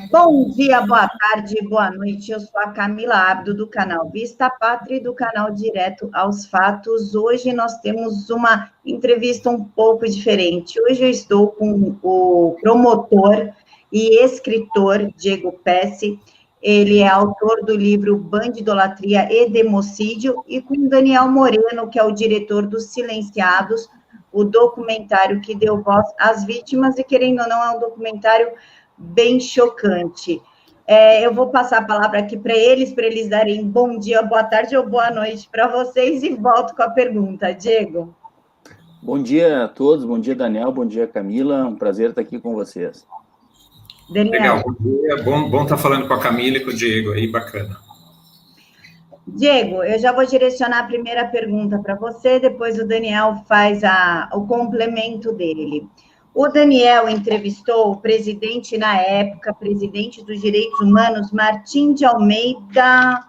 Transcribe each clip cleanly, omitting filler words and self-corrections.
Bom dia, boa tarde, boa noite. Eu sou a Camila Abdo, do canal Vista Pátria e do canal Direto aos Fatos. Hoje nós temos uma entrevista um pouco diferente. Hoje eu estou com o promotor e escritor Diego Pesce. Ele é autor do livro Bandidolatria e Democídio, e com Daniel Moreno, que é o diretor dos Silenciados, o documentário que deu voz às vítimas, e querendo ou não, é um documentário bem chocante. Eu vou passar a palavra aqui para eles darem bom dia, boa tarde ou boa noite para vocês, e volto com a pergunta. Diego. Bom dia a todos, bom dia, Daniel, bom dia, Camila, um prazer estar aqui com vocês. Daniel. Legal, bom dia, bom estar falando com a Camila e com o Diego aí, bacana. Diego, eu já vou direcionar a primeira pergunta para você, depois o Daniel faz o complemento dele. O Daniel entrevistou o presidente na época, presidente dos Direitos Humanos, Martim de Almeida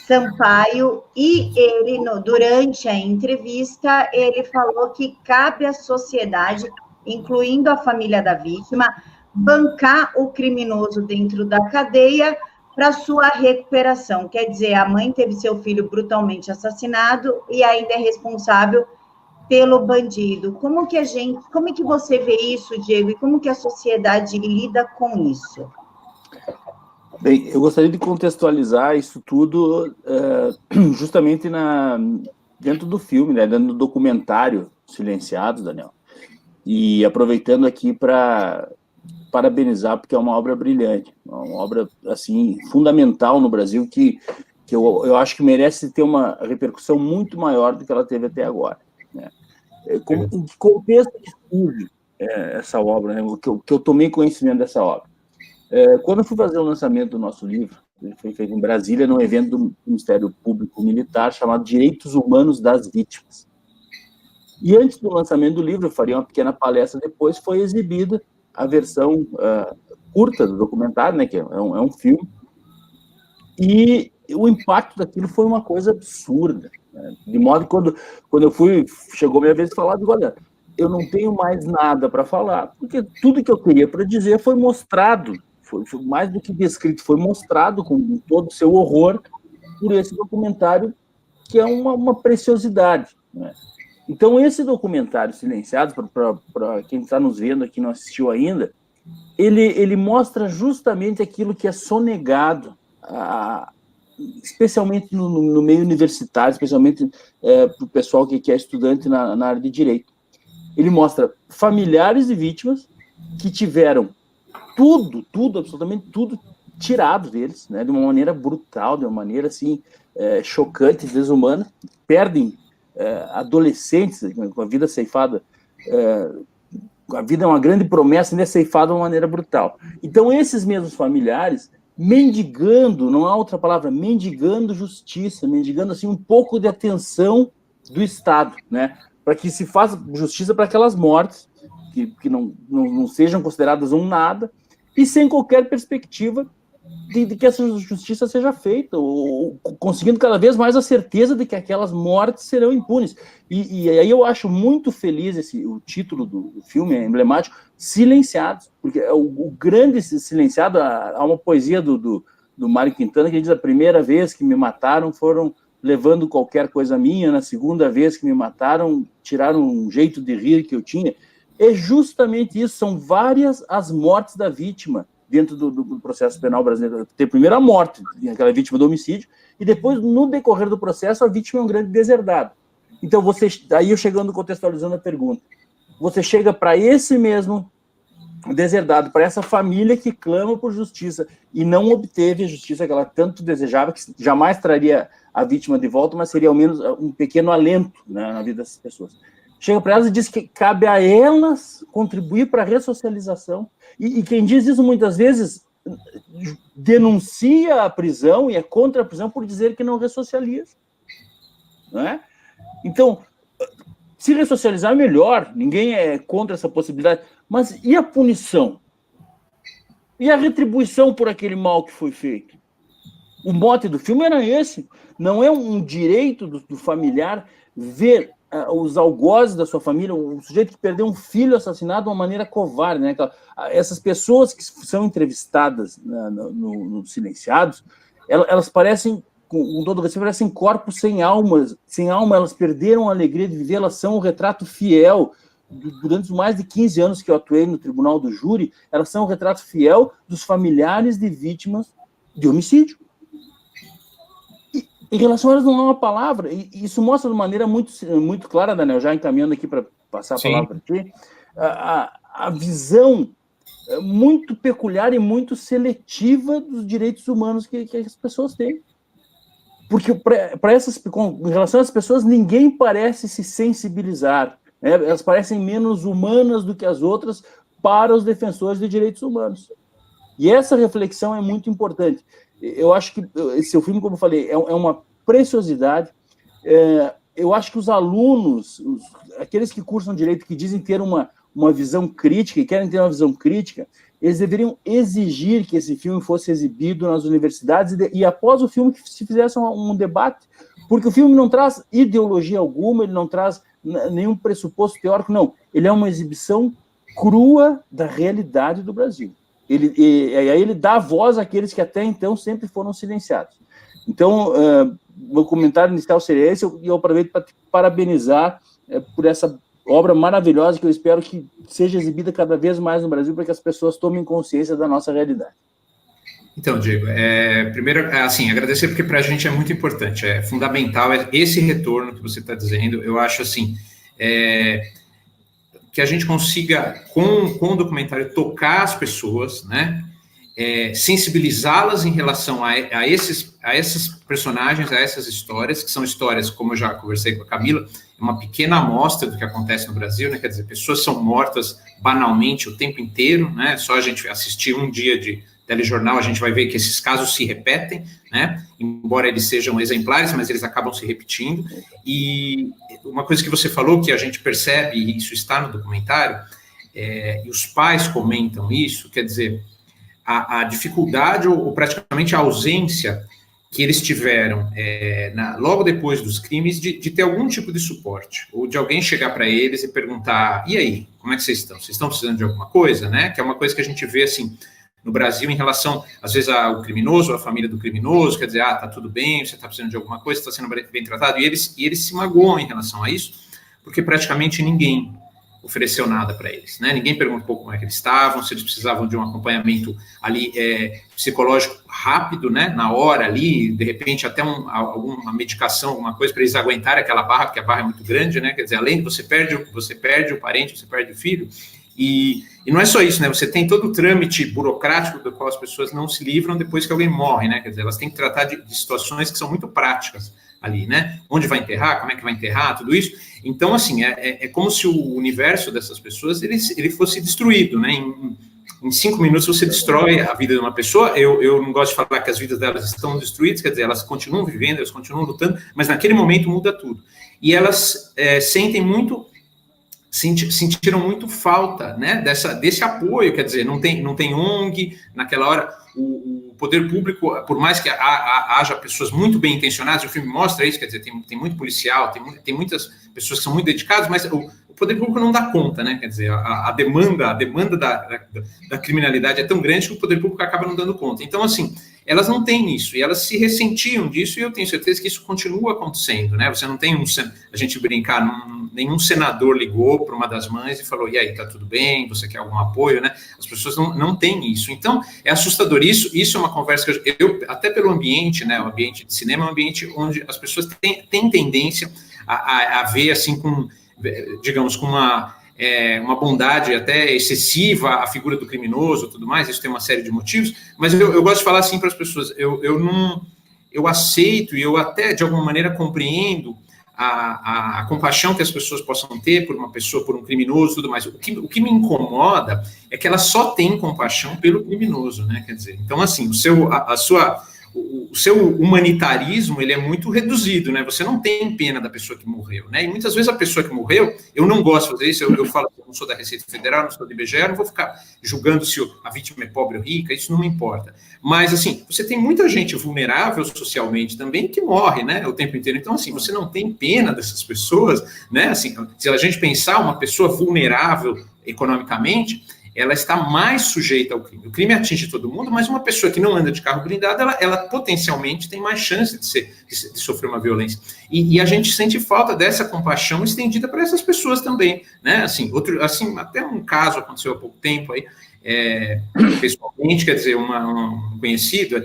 Sampaio, e ele, durante a entrevista, ele falou que cabe à sociedade, incluindo a família da vítima, bancar o criminoso dentro da cadeia para sua recuperação. Quer dizer, a mãe teve seu filho brutalmente assassinado e ainda é responsável pelo bandido. Como que você vê isso, Diego, e como que a sociedade lida com isso? Bem, eu gostaria de contextualizar isso tudo justamente dentro do filme, né, dentro do documentário Silenciados, Daniel. E aproveitando aqui para parabenizar, porque é uma obra brilhante, uma obra assim fundamental no Brasil, que eu acho que merece ter uma repercussão muito maior do que ela teve até agora. Né? Em que contexto que surge essa obra, né? que eu tomei conhecimento dessa obra? Quando eu fui fazer o lançamento do nosso livro, ele foi feito em Brasília, num evento do Ministério Público Militar chamado Direitos Humanos das Vítimas. E antes do lançamento do livro, eu faria uma pequena palestra depois, foi exibida a versão curta do documentário, né, que é um filme, e o impacto daquilo foi uma coisa absurda. Né? De modo que quando eu chegou a minha vez de falar, digo, olha, eu não tenho mais nada para falar, porque tudo que eu queria para dizer foi mostrado, foi mais do que descrito, foi mostrado com todo o seu horror por esse documentário, que é uma preciosidade. Né? Então, esse documentário Silenciados, para quem está nos vendo aqui e não assistiu ainda, ele mostra justamente aquilo que é sonegado, especialmente no meio universitário, especialmente para o pessoal que é estudante na área de direito. Ele mostra familiares de vítimas que tiveram tudo, absolutamente tudo, tirado deles, né, de uma maneira brutal, de uma maneira assim, chocante, desumana, perdem adolescentes com a vida ceifada, a vida é uma grande promessa, ainda é ceifada de uma maneira brutal. Então, esses mesmos familiares, mendigando, não há outra palavra, mendigando justiça, mendigando assim, um pouco de atenção do Estado, né, para que se faça justiça para aquelas mortes, que não sejam consideradas um nada, e sem qualquer perspectiva de que essa justiça seja feita, ou conseguindo cada vez mais a certeza de que aquelas mortes serão impunes. E aí eu acho muito feliz o título do filme, é emblemático, Silenciados, porque o grande silenciado, há uma poesia do Mário Quintana que diz: a primeira vez que me mataram foram levando qualquer coisa minha, na segunda vez que me mataram tiraram um jeito de rir que eu tinha. É justamente isso, são várias as mortes da vítima dentro do processo penal brasileiro. Tem primeiro a morte, aquela vítima do homicídio, e depois, no decorrer do processo, a vítima é um grande deserdado. Então, aí eu chegando, contextualizando a pergunta, você chega para esse mesmo deserdado, para essa família que clama por justiça e não obteve a justiça que ela tanto desejava, que jamais traria a vítima de volta, mas seria ao menos um pequeno alento, né, na vida dessas pessoas. Chega para elas e diz que cabe a elas contribuir para a ressocialização. E quem diz isso, muitas vezes, denuncia a prisão e é contra a prisão por dizer que não ressocializa. Não é? Então, se ressocializar é melhor, ninguém é contra essa possibilidade. Mas e a punição? E a retribuição por aquele mal que foi feito? O mote do filme era esse. Não é um direito do familiar ver os algozes da sua família, o sujeito que perdeu um filho assassinado de uma maneira covarde, né? Essas pessoas que são entrevistadas no Silenciados, elas parecem, com todo respeito, parecem corpos sem alma, elas perderam a alegria de viver, elas são um retrato fiel. Durante os mais de 15 anos que eu atuei no Tribunal do Júri, elas são um retrato fiel dos familiares de vítimas de homicídio. Em relação a elas, não há uma palavra, e isso mostra de maneira muito clara, Daniel, já encaminhando aqui para passar a palavra para ti, a visão muito peculiar e muito seletiva dos direitos humanos que as pessoas têm. Porque em relação às pessoas, ninguém parece se sensibilizar, né? Elas parecem menos humanas do que as outras para os defensores de direitos humanos. E essa reflexão é muito importante. Eu acho que esse filme, como eu falei, é uma preciosidade. Eu acho que os alunos, aqueles que cursam direito, que dizem ter uma visão crítica e querem ter uma visão crítica, eles deveriam exigir que esse filme fosse exibido nas universidades e após o filme que se fizesse um debate, porque o filme não traz ideologia alguma, ele não traz nenhum pressuposto teórico, não. Ele é uma exibição crua da realidade do Brasil. Ele dá voz àqueles que até então sempre foram silenciados. Então, meu comentário inicial seria esse, e eu aproveito para te parabenizar por essa obra maravilhosa que eu espero que seja exibida cada vez mais no Brasil para que as pessoas tomem consciência da nossa realidade. Então, Diego, primeiro, assim, agradecer porque para a gente é muito importante, é fundamental esse retorno que você está dizendo. Eu acho, assim, que a gente consiga, com o documentário, tocar as pessoas, né? Sensibilizá-las em relação a esses personagens, a essas histórias, que são histórias, como eu já conversei com a Camila, é uma pequena amostra do que acontece no Brasil, né? Quer dizer, pessoas são mortas banalmente o tempo inteiro, né? Só a gente assistir um dia de telejornal, a gente vai ver que esses casos se repetem, né? Embora eles sejam exemplares, mas eles acabam se repetindo. E uma coisa que você falou, que a gente percebe, e isso está no documentário, e os pais comentam isso, quer dizer, a dificuldade ou praticamente a ausência que eles tiveram logo depois dos crimes de ter algum tipo de suporte, ou de alguém chegar para eles e perguntar, e aí, como é que vocês estão? Vocês estão precisando de alguma coisa, né? Que é uma coisa que a gente vê, assim, no Brasil, em relação, às vezes, ao criminoso, à família do criminoso, quer dizer, tá tudo bem, você está precisando de alguma coisa, está sendo bem tratado, e eles se magoam em relação a isso, porque praticamente ninguém ofereceu nada para eles, né? Ninguém perguntou como é que eles estavam, se eles precisavam de um acompanhamento ali psicológico rápido, né? Na hora ali, de repente até alguma medicação, alguma coisa para eles aguentarem aquela barra, porque a barra é muito grande, né? Quer dizer, além de você perde o parente, você perde o filho, e não é só isso, né? Você tem todo o trâmite burocrático do qual as pessoas não se livram depois que alguém morre, né? Quer dizer, elas têm que tratar de situações que são muito práticas ali, né? Onde vai enterrar, como é que vai enterrar, tudo isso. Então, assim, é como se o universo dessas pessoas ele fosse destruído, né? Em 5 minutos você destrói a vida de uma pessoa. Eu não gosto de falar que as vidas delas estão destruídas, quer dizer, elas continuam vivendo, elas continuam lutando, mas naquele momento muda tudo. E elas sentiram muito falta, né, desse apoio, quer dizer, não tem ONG, naquela hora o poder público, por mais que haja pessoas muito bem intencionadas, o filme mostra isso, quer dizer, tem muito policial, tem muitas pessoas que são muito dedicadas, mas o poder público não dá conta, né, quer dizer, a demanda da criminalidade é tão grande que o poder público acaba não dando conta. Então, assim, elas não têm isso, e elas se ressentiam disso, e eu tenho certeza que isso continua acontecendo, né, você não tem a gente brincar, nenhum senador ligou para uma das mães e falou, e aí, tá tudo bem, você quer algum apoio, né, as pessoas não têm isso, então, é assustador, isso é uma conversa que eu até pelo ambiente, né, o ambiente de cinema é um ambiente onde as pessoas têm tendência a ver, assim, digamos, com uma bondade até excessiva a figura do criminoso e tudo mais, isso tem uma série de motivos, mas eu gosto de falar assim para as pessoas, eu aceito e eu até de alguma maneira compreendo a compaixão que as pessoas possam ter por uma pessoa, por um criminoso e tudo mais. O que me incomoda é que ela só tem compaixão pelo criminoso, né? Quer dizer, então assim, o seu humanitarismo, ele é muito reduzido, né? Você não tem pena da pessoa que morreu, né? E muitas vezes a pessoa que morreu, eu não gosto de fazer isso, eu falo que eu não sou da Receita Federal, não sou do IBGE, eu não vou ficar julgando se a vítima é pobre ou rica, isso não me importa. Mas, assim, você tem muita gente vulnerável socialmente também que morre, né? O tempo inteiro. Então, assim, você não tem pena dessas pessoas, né? Assim, se a gente pensar uma pessoa vulnerável economicamente, ela está mais sujeita ao crime. O crime atinge todo mundo, mas uma pessoa que não anda de carro blindado, ela potencialmente tem mais chance de sofrer uma violência. E a gente sente falta dessa compaixão estendida para essas pessoas também, né? Assim, até um caso aconteceu há pouco tempo aí, pessoalmente, quer dizer, um conhecido,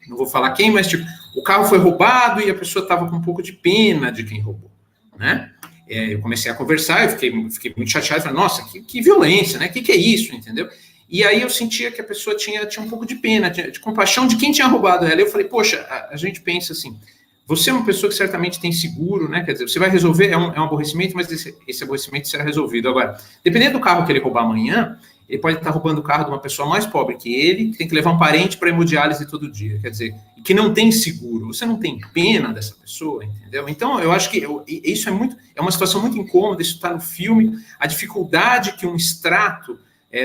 não vou falar quem, mas tipo, o carro foi roubado e a pessoa estava com um pouco de pena de quem roubou, né? Eu comecei a conversar, eu fiquei muito chateado, falei, nossa, que violência, né? Que é isso, entendeu? E aí eu sentia que a pessoa tinha um pouco de pena, de compaixão de quem tinha roubado ela. Eu falei, poxa, a gente pensa assim, você é uma pessoa que certamente tem seguro, né? Quer dizer, você vai resolver, é um aborrecimento, mas esse aborrecimento será resolvido. Agora, dependendo do carro que ele roubar amanhã, ele pode estar roubando o carro de uma pessoa mais pobre que ele, que tem que levar um parente para hemodiálise todo dia, quer dizer, que não tem seguro. Você não tem pena dessa pessoa, entendeu? Então, eu acho que isso é uma situação muito incômoda, isso está no filme, a dificuldade que um extrato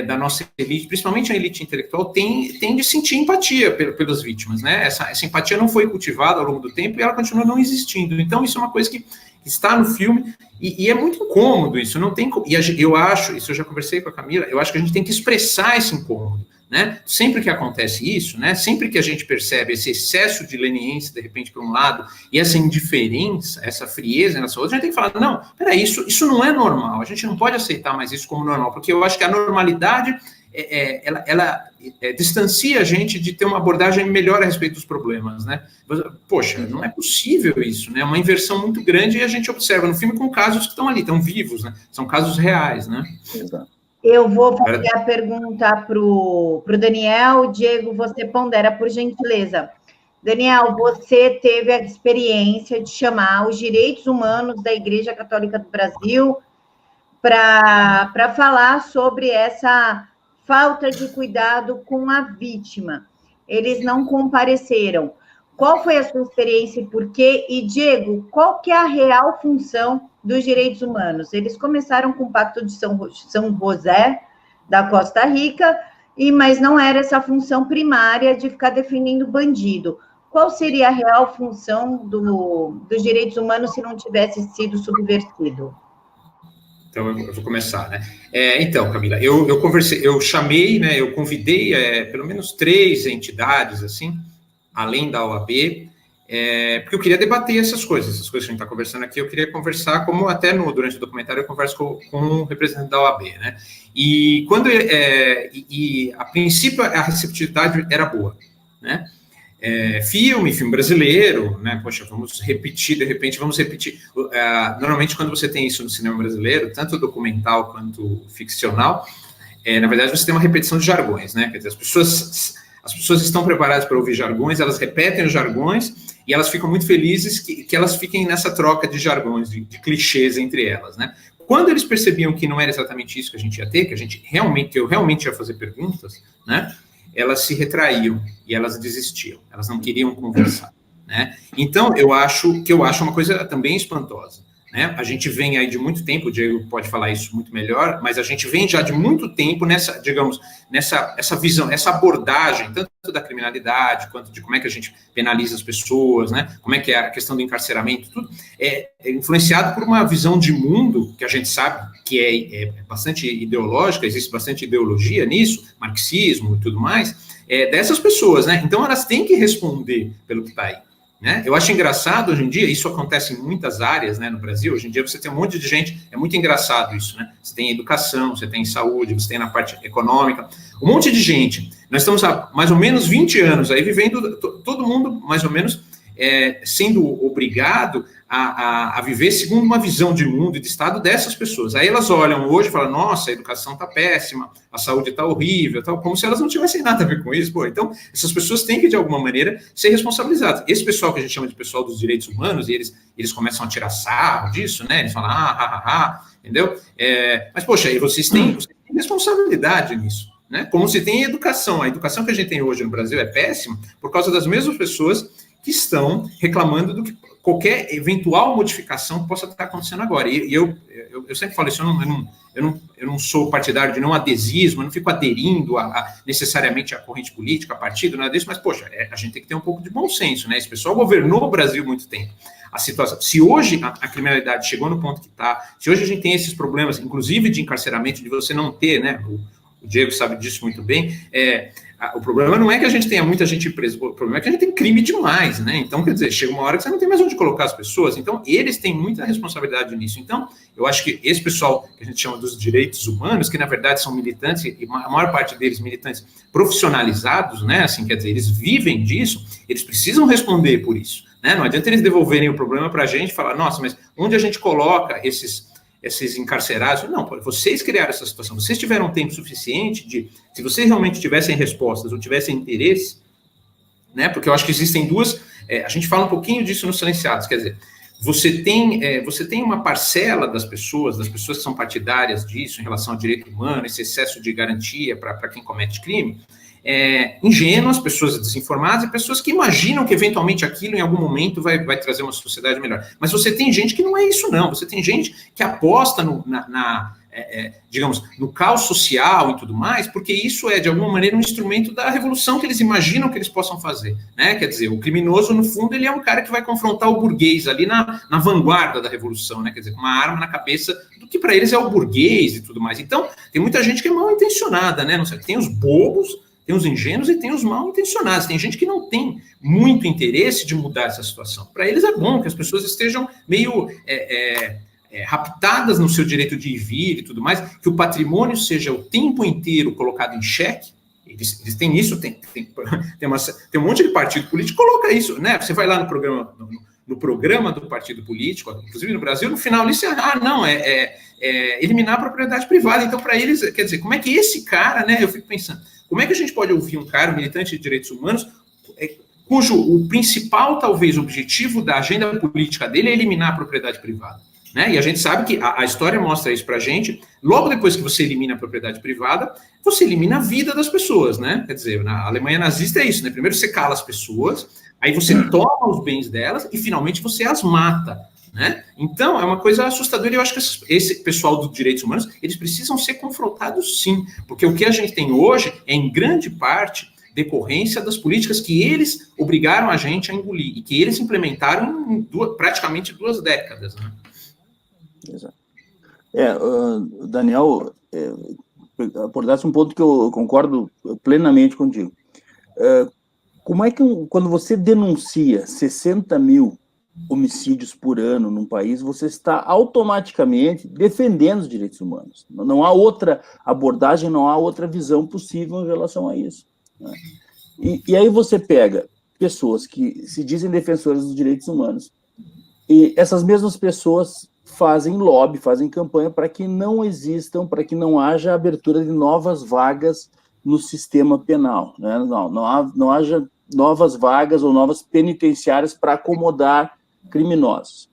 da nossa elite, principalmente a elite intelectual, tem de sentir empatia pelas vítimas, né? Essa empatia não foi cultivada ao longo do tempo e ela continua não existindo. Então, isso é uma coisa que está no filme, e é muito incômodo isso, não tem, e eu acho, isso eu já conversei com a Camila, eu acho que a gente tem que expressar esse incômodo, né? Sempre que acontece isso, né? Sempre que a gente percebe esse excesso de leniência, de repente, por um lado, e essa indiferença, essa frieza nessa outra, a gente tem que falar, não, peraí, isso não é normal, a gente não pode aceitar mais isso como normal, porque eu acho que a normalidade, ela distancia a gente de ter uma abordagem melhor a respeito dos problemas, né? Poxa, não é possível isso, né? É uma inversão muito grande e a gente observa no filme com casos que estão ali, estão vivos, né? São casos reais, né? Eu vou fazer a pergunta para o Daniel. Diego, você pondera, por gentileza. Daniel, você teve a experiência de chamar os direitos humanos da Igreja Católica do Brasil para falar sobre essa falta de cuidado com a vítima. Eles não compareceram. Qual foi a sua experiência e por quê? E, Diego, qual que é a real função dos direitos humanos? Eles começaram com o Pacto de São José, da Costa Rica, mas não era essa função primária de ficar defendendo bandido. Qual seria a real função dos direitos humanos se não tivesse sido subvertido? Então, eu vou começar, né? Então, Camila, eu conversei, eu chamei, né, eu convidei pelo menos 3 entidades, assim, além da OAB, porque eu queria debater essas coisas que a gente está conversando aqui, eu queria conversar, como até durante o documentário eu converso com um representante da OAB, né? E quando, a princípio, a receptividade era boa, né? Filme brasileiro, né? Poxa, vamos repetir, de repente, normalmente, quando você tem isso no cinema brasileiro, tanto documental quanto ficcional, na verdade, você tem uma repetição de jargões, né? Quer dizer, as pessoas estão preparadas para ouvir jargões, elas repetem os jargões e elas ficam muito felizes que elas fiquem nessa troca de jargões, de clichês entre elas, né? Quando eles percebiam que não era exatamente isso que a gente ia ter, que eu realmente ia fazer perguntas, né? Elas se retraíam e elas desistiam, elas não queriam conversar, né? Então, eu acho uma coisa também espantosa, né? A gente vem aí de muito tempo, o Diego pode falar isso muito melhor, mas a gente vem já de muito tempo nessa visão, essa abordagem, tanto da criminalidade, quanto de como é que a gente penaliza as pessoas, né? Como é que é a questão do encarceramento, tudo é influenciado por uma visão de mundo que a gente sabe que é bastante ideológica, existe bastante ideologia nisso, marxismo e tudo mais, dessas pessoas, né? Então, elas têm que responder pelo que está aí, né? Eu acho engraçado hoje em dia, isso acontece em muitas áreas, né, no Brasil, hoje em dia você tem um monte de gente, é muito engraçado isso, né? Você tem educação, você tem saúde, você tem na parte econômica, um monte de gente. Nós estamos há mais ou menos 20 anos aí vivendo, todo mundo mais ou menos sendo obrigado a viver segundo uma visão de mundo e de Estado dessas pessoas. Aí elas olham hoje e falam, nossa, a educação está péssima, a saúde está horrível, tal, como se elas não tivessem nada a ver com isso. Pô, então, essas pessoas têm que, de alguma maneira, ser responsabilizadas. Esse pessoal que a gente chama de pessoal dos direitos humanos, e eles começam a tirar sarro disso, né? Eles falam, entendeu? Mas, poxa, aí vocês têm responsabilidade nisso, né? Como se tem educação. A educação que a gente tem hoje no Brasil é péssima por causa das mesmas pessoas que estão reclamando do que qualquer eventual modificação que possa estar acontecendo agora. E eu sempre falo isso, eu não sou partidário de não adesismo, eu não fico aderindo necessariamente à corrente política, a partido, nada disso, mas, poxa, a gente tem que ter um pouco de bom senso, né? Esse pessoal governou o Brasil muito tempo. A situação, se hoje a criminalidade chegou no ponto que está, se hoje a gente tem esses problemas, inclusive de encarceramento, de você não ter, né? O Diego sabe disso muito bem, o problema não é que a gente tenha muita gente presa, o problema é que a gente tem crime demais, né? Então, quer dizer, chega uma hora que você não tem mais onde colocar as pessoas, então eles têm muita responsabilidade nisso. Então, eu acho que esse pessoal que a gente chama dos direitos humanos, que na verdade são militantes, e a maior parte deles militantes profissionalizados, né? Assim, quer dizer, eles vivem disso, eles precisam responder por isso, né? Não adianta eles devolverem o problema para a gente e falar, nossa, mas onde a gente coloca esses encarcerados? Não, vocês criaram essa situação, vocês tiveram tempo suficiente se vocês realmente tivessem respostas ou tivessem interesse, né, porque eu acho que existem duas, a gente fala um pouquinho disso nos silenciados, quer dizer, você tem uma parcela das pessoas que são partidárias disso, em relação ao direito humano, esse excesso de garantia para quem comete crime, ingênuas, pessoas desinformadas e pessoas que imaginam que eventualmente aquilo em algum momento vai trazer uma sociedade melhor. Mas você tem gente que não é isso, não. Você tem gente que aposta digamos, no caos social e tudo mais, porque isso é, de alguma maneira, um instrumento da revolução que eles imaginam que eles possam fazer, né? Quer dizer, o criminoso, no fundo, ele é um cara que vai confrontar o burguês ali na vanguarda da revolução, né? Quer dizer, com uma arma na cabeça do que para eles é o burguês e tudo mais. Então, tem muita gente que é mal intencionada, né? Não sei, tem os bobos, tem os ingênuos e tem os mal intencionados. Tem gente que não tem muito interesse de mudar essa situação. Para eles é bom que as pessoas estejam meio raptadas no seu direito de ir e vir e tudo mais, que o patrimônio seja o tempo inteiro colocado em xeque. Eles têm isso, tem um monte de partido político que coloca isso, né? Você vai lá no programa do partido político, inclusive no Brasil, no final, isso eliminar a propriedade privada. Então, para eles, quer dizer, como é que esse cara, né? Eu fico pensando, como é que a gente pode ouvir um cara, um militante de direitos humanos, cujo o principal, talvez, objetivo da agenda política dele é eliminar a propriedade privada, né? E a gente sabe que a história mostra isso pra gente. Logo depois que você elimina a propriedade privada, você elimina a vida das pessoas, né? Quer dizer, na Alemanha nazista é isso, né? Primeiro você cala as pessoas, aí você toma os bens delas e finalmente você as mata, né? Então, é uma coisa assustadora e eu acho que esse pessoal dos direitos humanos, eles precisam ser confrontados sim, porque o que a gente tem hoje é, em grande parte, decorrência das políticas que eles obrigaram a gente a engolir e que eles implementaram em praticamente 2 décadas, né? Exato. Daniel, abordasse um ponto que eu concordo plenamente contigo. Como é que, quando você denuncia 60 mil homicídios por ano num país, você está automaticamente defendendo os direitos humanos? Não há outra abordagem, não há outra visão possível em relação a isso, né? E aí você pega pessoas que se dizem defensoras dos direitos humanos, e essas mesmas pessoas fazem lobby, fazem campanha para que não existam, para que não haja abertura de novas vagas no sistema penal, né? Não haja novas vagas ou novas penitenciárias para acomodar criminosos.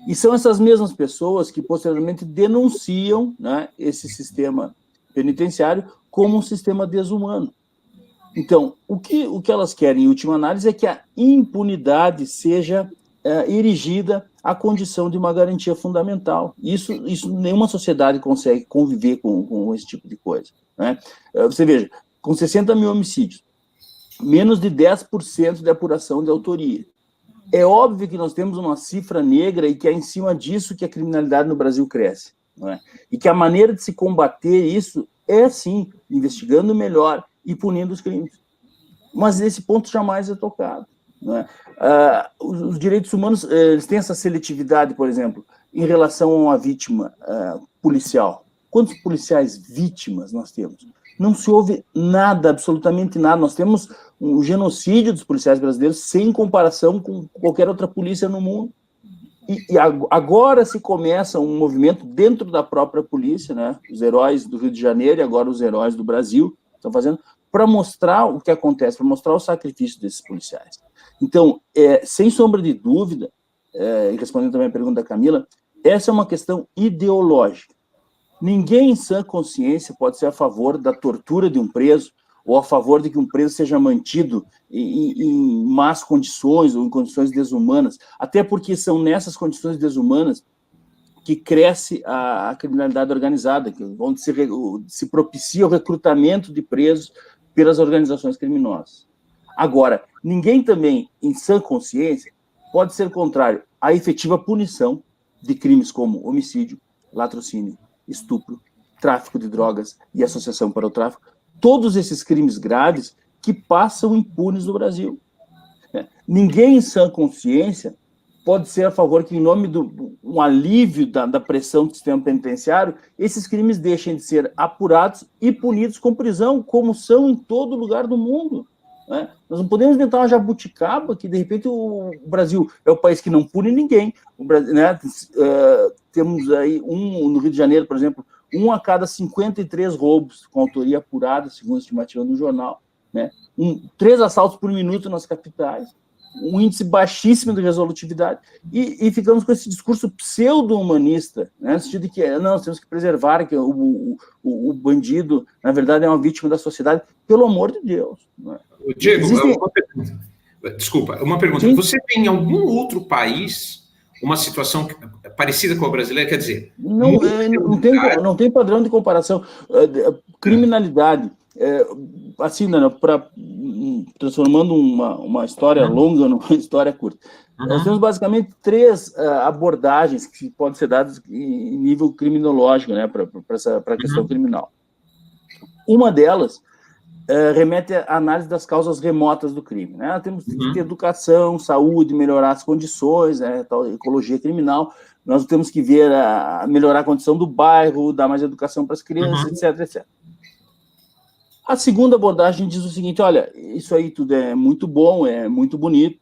E são essas mesmas pessoas que posteriormente denunciam, né, esse sistema penitenciário como um sistema desumano. Então, o que elas querem, em última análise, é que a impunidade seja erigida à condição de uma garantia fundamental. Isso nenhuma sociedade consegue conviver com esse tipo de coisa, né? Você veja, com 60 mil homicídios, menos de 10% de apuração de autoria. É óbvio que nós temos uma cifra negra e que é em cima disso que a criminalidade no Brasil cresce, não é? E que a maneira de se combater isso é, sim, investigando melhor e punindo os crimes. Mas esse ponto jamais é tocado, não é? Os direitos humanos, eles têm essa seletividade, por exemplo, em relação a uma vítima policial. Quantos policiais vítimas nós temos? Não se ouve nada, absolutamente nada. Nós temos um genocídio dos policiais brasileiros sem comparação com qualquer outra polícia no mundo. E agora se começa um movimento dentro da própria polícia, né? Os heróis do Rio de Janeiro e agora os heróis do Brasil estão fazendo, para mostrar o que acontece, para mostrar o sacrifício desses policiais. Então, sem sombra de dúvida, e respondendo também a pergunta da Camila, essa é uma questão ideológica. Ninguém em sã consciência pode ser a favor da tortura de um preso ou a favor de que um preso seja mantido em más condições ou em condições desumanas, até porque são nessas condições desumanas que cresce a criminalidade organizada, onde se propicia o recrutamento de presos pelas organizações criminosas. Agora, ninguém também, em sã consciência, pode ser contrário à efetiva punição de crimes como homicídio, latrocínio, estupro, tráfico de drogas e associação para o tráfico, todos esses crimes graves que passam impunes no Brasil. Ninguém em sã consciência pode ser a favor que, em nome do um alívio da pressão do sistema penitenciário, esses crimes deixem de ser apurados e punidos com prisão, como são em todo lugar do mundo. Né? Nós não podemos inventar uma jabuticaba que, de repente, o Brasil é o país que não pune ninguém. O Brasil, né? Temos aí, no Rio de Janeiro, por exemplo, 1 a cada 53 roubos com autoria apurada, segundo a estimativa do jornal. Né? 3 assaltos por minuto nas capitais. Um índice baixíssimo de resolutividade, e ficamos com esse discurso pseudo-humanista, né, no sentido de que nós temos que preservar que o bandido, na verdade, é uma vítima da sociedade, pelo amor de Deus. Né? Diego, uma pergunta. Desculpa, uma pergunta. Sim? Você tem em algum outro país uma situação parecida com a brasileira? Quer dizer... Não tem padrão de comparação. Criminalidade... assim, transformando uma história longa numa história curta. Nós temos basicamente 3 abordagens que podem ser dadas em nível criminológico, né, para a questão criminal. Uma delas remete à análise das causas remotas do crime. Né? Temos que ter educação, saúde, melhorar as condições, tal, ecologia criminal. Nós temos que ver melhorar a condição do bairro, dar mais educação para as crianças, etc, etc. A segunda abordagem diz o seguinte: olha, isso aí tudo é muito bom, é muito bonito,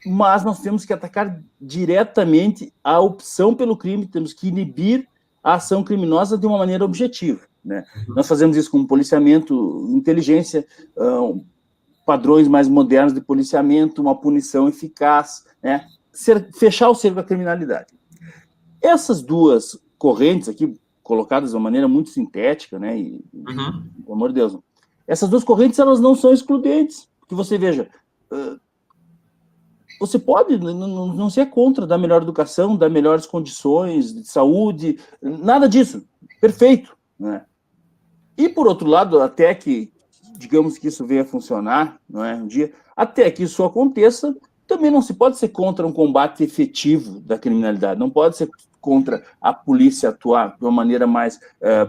mas nós temos que atacar diretamente a opção pelo crime, temos que inibir a ação criminosa de uma maneira objetiva. Né? Nós fazemos isso com policiamento, inteligência, padrões mais modernos de policiamento, uma punição eficaz, né? Fechar o cerco à criminalidade. Essas 2 correntes aqui, colocadas de uma maneira muito sintética, né? Pelo amor de Deus, essas 2 correntes, elas não são excludentes, porque você veja, você pode não ser contra dar melhor educação, dar melhores condições de saúde, nada disso, perfeito, né? E, por outro lado, até que, digamos que isso venha a funcionar, não é, um dia, até que isso aconteça, também não se pode ser contra um combate efetivo da criminalidade, não pode ser contra a polícia atuar de uma maneira mais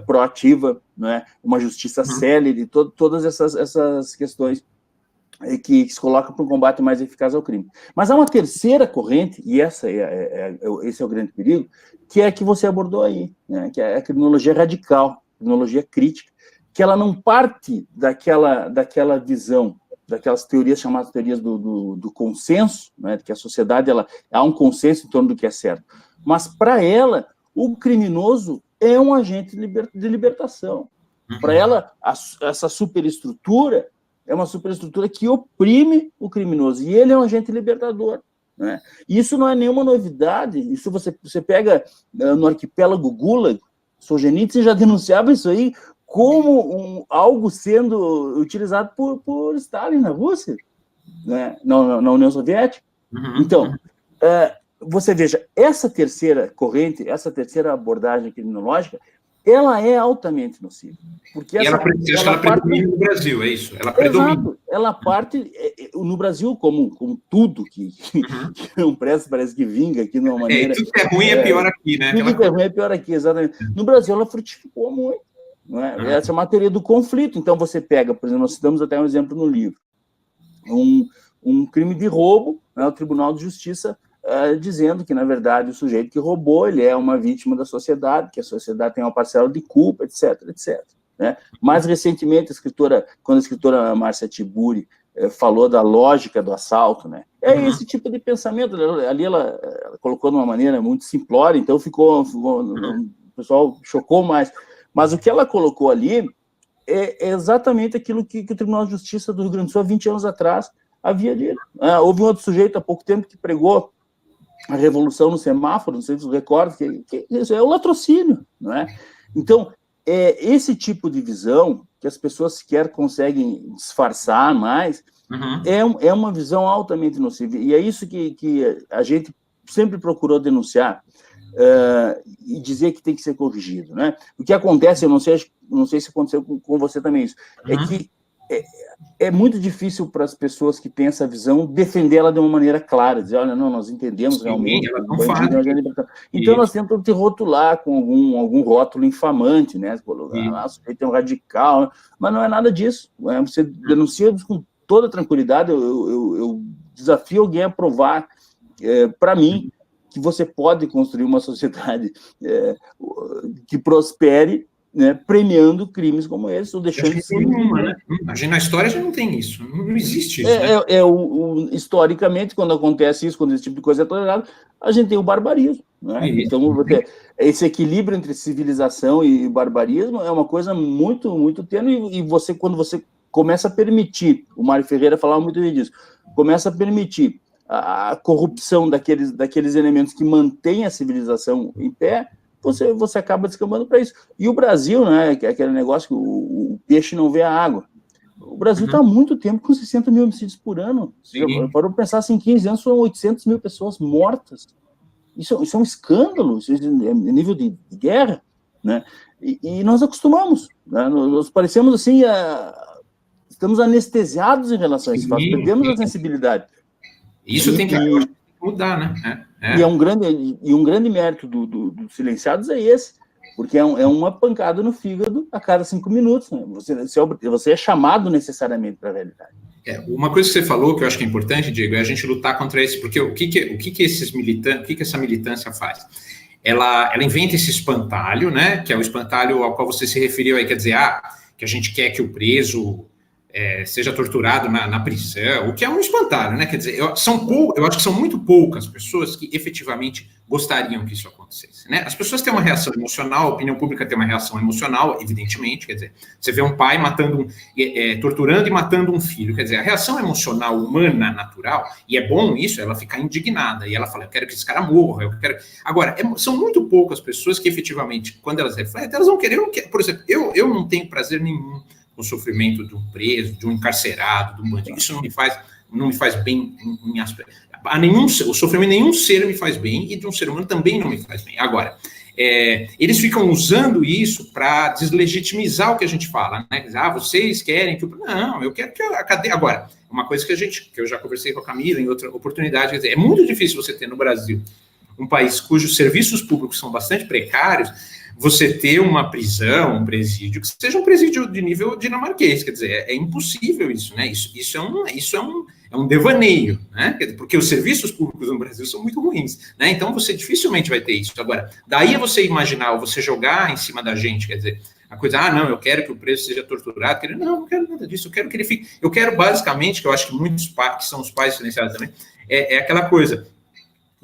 proativa, né? Uma justiça célere, todas essas questões que se colocam para um combate mais eficaz ao crime. Mas há uma terceira corrente, e esse é o grande perigo, que é a que você abordou aí, né? Que é a criminologia radical, criminologia crítica, que ela não parte daquela visão, daquelas teorias chamadas teorias do consenso, né? Que a sociedade, há um consenso em torno do que é certo. Mas, para ela, o criminoso é um agente de libertação. Para ela, essa superestrutura é uma superestrutura que oprime o criminoso, e ele é um agente libertador. Né? E isso não é nenhuma novidade. Isso você pega no arquipélago Gulag, Solzhenitsyn já denunciava isso aí como algo sendo utilizado por Stalin na Rússia, né? na União Soviética. Então, você veja, essa terceira corrente, essa terceira abordagem criminológica, ela é altamente nociva. Porque ela predomina no Brasil, é isso? Ela predomina. Exato, ela parte, no Brasil, como tudo que não presta, parece que vinga aqui de uma maneira... tudo que é ruim é pior aqui, né? Tudo que é ruim é pior aqui, exatamente. No Brasil, ela frutificou muito. Não é? Essa é uma teoria do conflito. Então, você pega, por exemplo, nós citamos até um exemplo no livro, um crime de roubo, né, o Tribunal de Justiça dizendo que, na verdade, o sujeito que roubou, ele é uma vítima da sociedade, que a sociedade tem uma parcela de culpa, etc, etc. Né? Mais recentemente, quando a escritora Márcia Tiburi falou da lógica do assalto, né? É esse tipo de pensamento. Ali ela colocou de uma maneira muito simplória, então o pessoal chocou mais. Mas o que ela colocou ali é exatamente aquilo que o Tribunal de Justiça do Rio Grande do Sul, há 20 anos atrás, havia dito. Houve um outro sujeito há pouco tempo que pregou a revolução no semáforo, não sei se você recorda, que isso é o latrocínio, não é? Então, esse tipo de visão, que as pessoas sequer conseguem disfarçar mais, é uma visão altamente nociva. E é isso que a gente sempre procurou denunciar e dizer que tem que ser corrigido, né? O que acontece, eu não sei se aconteceu com você também isso, é que é muito difícil para as pessoas que têm essa visão defendê-la de uma maneira clara, dizer, olha, não, nós entendemos realmente. Então, nós tentamos te rotular com algum rótulo infamante, né? Você tem um radical, mas não é nada disso. Né? Você denuncia com toda tranquilidade, eu desafio alguém a provar para mim que você pode construir uma sociedade que prospere, né, premiando crimes como esse, ou deixando de ser nenhuma, né? Na história já não tem isso, não existe isso. Né? Historicamente, quando acontece isso, quando esse tipo de coisa é tolerado, a gente tem o barbarismo. Né? Então, esse equilíbrio entre civilização e barbarismo é uma coisa muito, muito tênue, e quando você começa a permitir, o Mário Ferreira falava muito disso, começa a permitir a corrupção daqueles elementos que mantêm a civilização em pé, você acaba descambando para isso. E o Brasil, né, que é aquele negócio que o peixe não vê a água. O Brasil está há muito tempo com 60 mil homicídios por ano. Você parou para pensar assim, em 15 anos são 800 mil pessoas mortas. Isso é um escândalo, isso é nível de guerra. Né? E nós acostumamos. Né? Nós parecemos assim, estamos anestesiados em relação a isso, perdemos a sensibilidade. Isso tem que mudar, né? E um grande mérito do Silenciados é esse, porque é uma pancada no fígado a cada 5 minutos. Né? Você é chamado necessariamente para a realidade. Uma coisa que você falou que eu acho que é importante, Diego, é a gente lutar contra esse, porque o que esses militantes, o que essa militância faz? Ela inventa esse espantalho, né? Que é o espantalho ao qual você se referiu aí, quer dizer, que a gente quer que o preso seja torturado na prisão, o que é um espantalho, né? Quer dizer, eu acho que são muito poucas pessoas que efetivamente gostariam que isso acontecesse, né? As pessoas têm uma reação emocional, a opinião pública tem uma reação emocional, evidentemente, quer dizer, você vê um pai torturando e matando um filho, quer dizer, a reação emocional humana, natural, e é bom isso, ela ficar indignada, e ela fala, eu quero que esse cara morra, eu quero... Agora, são muito poucas pessoas que efetivamente, quando elas refletem, elas vão querer, por exemplo, eu não tenho prazer nenhum o sofrimento de um preso, de um encarcerado, de um bandido. Isso não me faz bem em aspecto. O sofrimento de nenhum ser me faz bem, e de um ser humano também não me faz bem. Agora, eles ficam usando isso para deslegitimizar o que a gente fala, né? Vocês querem que... Não, eu quero que a cadeia... Agora, uma coisa que eu já conversei com a Camila em outra oportunidade, quer dizer, é muito difícil você ter no Brasil um país cujos serviços públicos são bastante precários, você ter uma prisão, um presídio, que seja um presídio de nível dinamarquês, quer dizer, é impossível isso, né? Isso é um devaneio, né? Porque os serviços públicos no Brasil são muito ruins, né? Então você dificilmente vai ter isso. Agora, daí é você imaginar, ou você jogar em cima da gente, quer dizer, a coisa, não, eu quero que o preso seja torturado, não quero nada disso, eu quero que ele fique, eu quero basicamente, que eu acho que muitos pais, que são os pais silenciados também, é aquela coisa.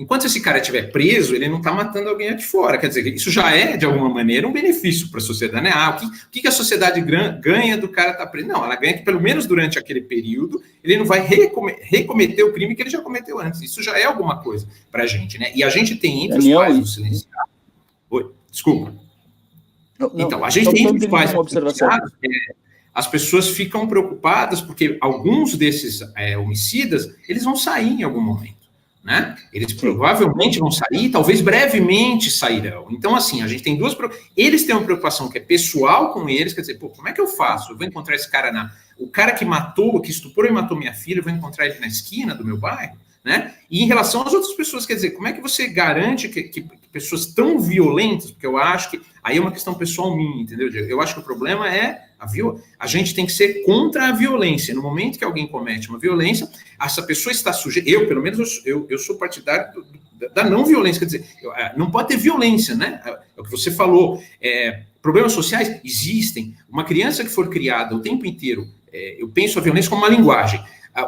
Enquanto esse cara estiver preso, ele não está matando alguém aqui fora. Quer dizer, isso já é, de alguma maneira, um benefício para a sociedade, né? O que a sociedade ganha do cara estar preso? Não, ela ganha que, pelo menos durante aquele período, ele não vai recometer o crime que ele já cometeu antes. Isso já é alguma coisa para a gente, né? E a gente tem entre os pais dos silenciados... Oi, desculpa. Então, a gente tem entre os pais dos silenciados... As pessoas ficam preocupadas porque alguns desses homicidas, eles vão sair em algum momento. Né? Eles provavelmente vão sair, talvez brevemente sairão. Então, assim, a gente tem eles têm uma preocupação que é pessoal com eles, quer dizer, como é que eu faço? Eu vou encontrar esse cara o cara que estuprou e matou minha filha, eu vou encontrar ele na esquina do meu bairro, né? E em relação às outras pessoas, quer dizer, como é que você garante que pessoas tão violentas, porque eu acho que aí é uma questão pessoal minha, entendeu? Eu acho que o problema é a gente tem que ser contra a violência. No momento que alguém comete uma violência, essa pessoa está sujeita... Pelo menos, eu sou partidário da não violência. Quer dizer, não pode ter violência, né? É o que você falou. Problemas sociais existem. Uma criança que for criada o tempo inteiro, eu penso a violência como uma linguagem.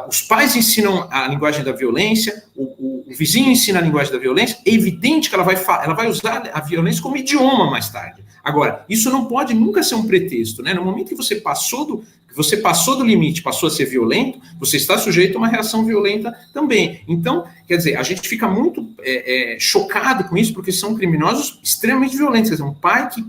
Os pais ensinam a linguagem da violência, o vizinho ensina a linguagem da violência, é evidente que ela vai usar a violência como idioma mais tarde. Agora, isso não pode nunca ser um pretexto, né? No momento que você passou do limite, passou a ser violento, você está sujeito a uma reação violenta também. Então, quer dizer, a gente fica muito chocado com isso, porque são criminosos extremamente violentos. Quer dizer, um pai que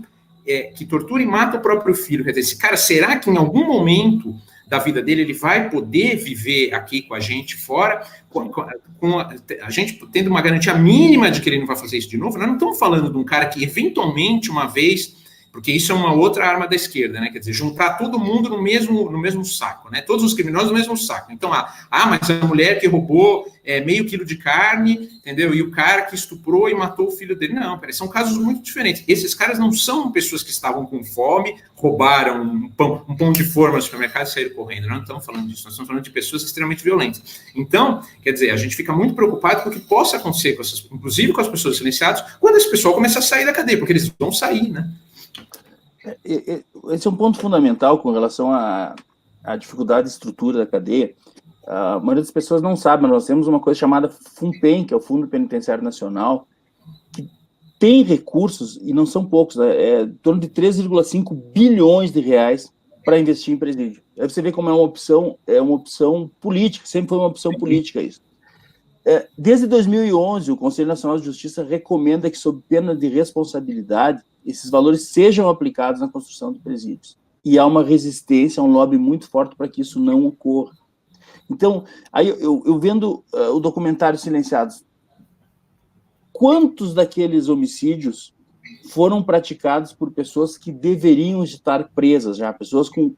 que tortura e mata o próprio filho. Quer dizer, esse cara, será que em algum momento da vida dele ele vai poder viver aqui com a gente fora, com a gente tendo uma garantia mínima de que ele não vai fazer isso de novo? Nós não estamos falando de um cara que eventualmente uma vez, porque isso é uma outra arma da esquerda, né? Quer dizer, juntar todo mundo no mesmo saco, né? Todos os criminosos no mesmo saco. Então, mas a mulher que roubou meio quilo de carne, entendeu? E o cara que estuprou e matou o filho dele. Não, peraí, são casos muito diferentes. Esses caras não são pessoas que estavam com fome, roubaram um pão de forma no supermercado e saíram correndo. Nós não estamos falando disso, nós estamos falando de pessoas extremamente violentas. Então, quer dizer, a gente fica muito preocupado com o que possa acontecer, inclusive com as pessoas silenciadas, quando esse pessoal começa a sair da cadeia, porque eles vão sair, né? Esse é um ponto fundamental com relação à dificuldade de estrutura da cadeia. A maioria das pessoas não sabe, mas nós temos uma coisa chamada FUNPEN, que é o Fundo Penitenciário Nacional, que tem recursos, e não são poucos, em torno de 3,5 bilhões de reais para investir em presídio. Aí você vê como é uma opção política, sempre foi uma opção política isso. Desde 2011, o Conselho Nacional de Justiça recomenda que, sob pena de responsabilidade, esses valores sejam aplicados na construção de presídios. E há uma resistência, um lobby muito forte para que isso não ocorra. Então, aí eu vendo o documentário Silenciados, quantos daqueles homicídios foram praticados por pessoas que deveriam estar presas já, pessoas com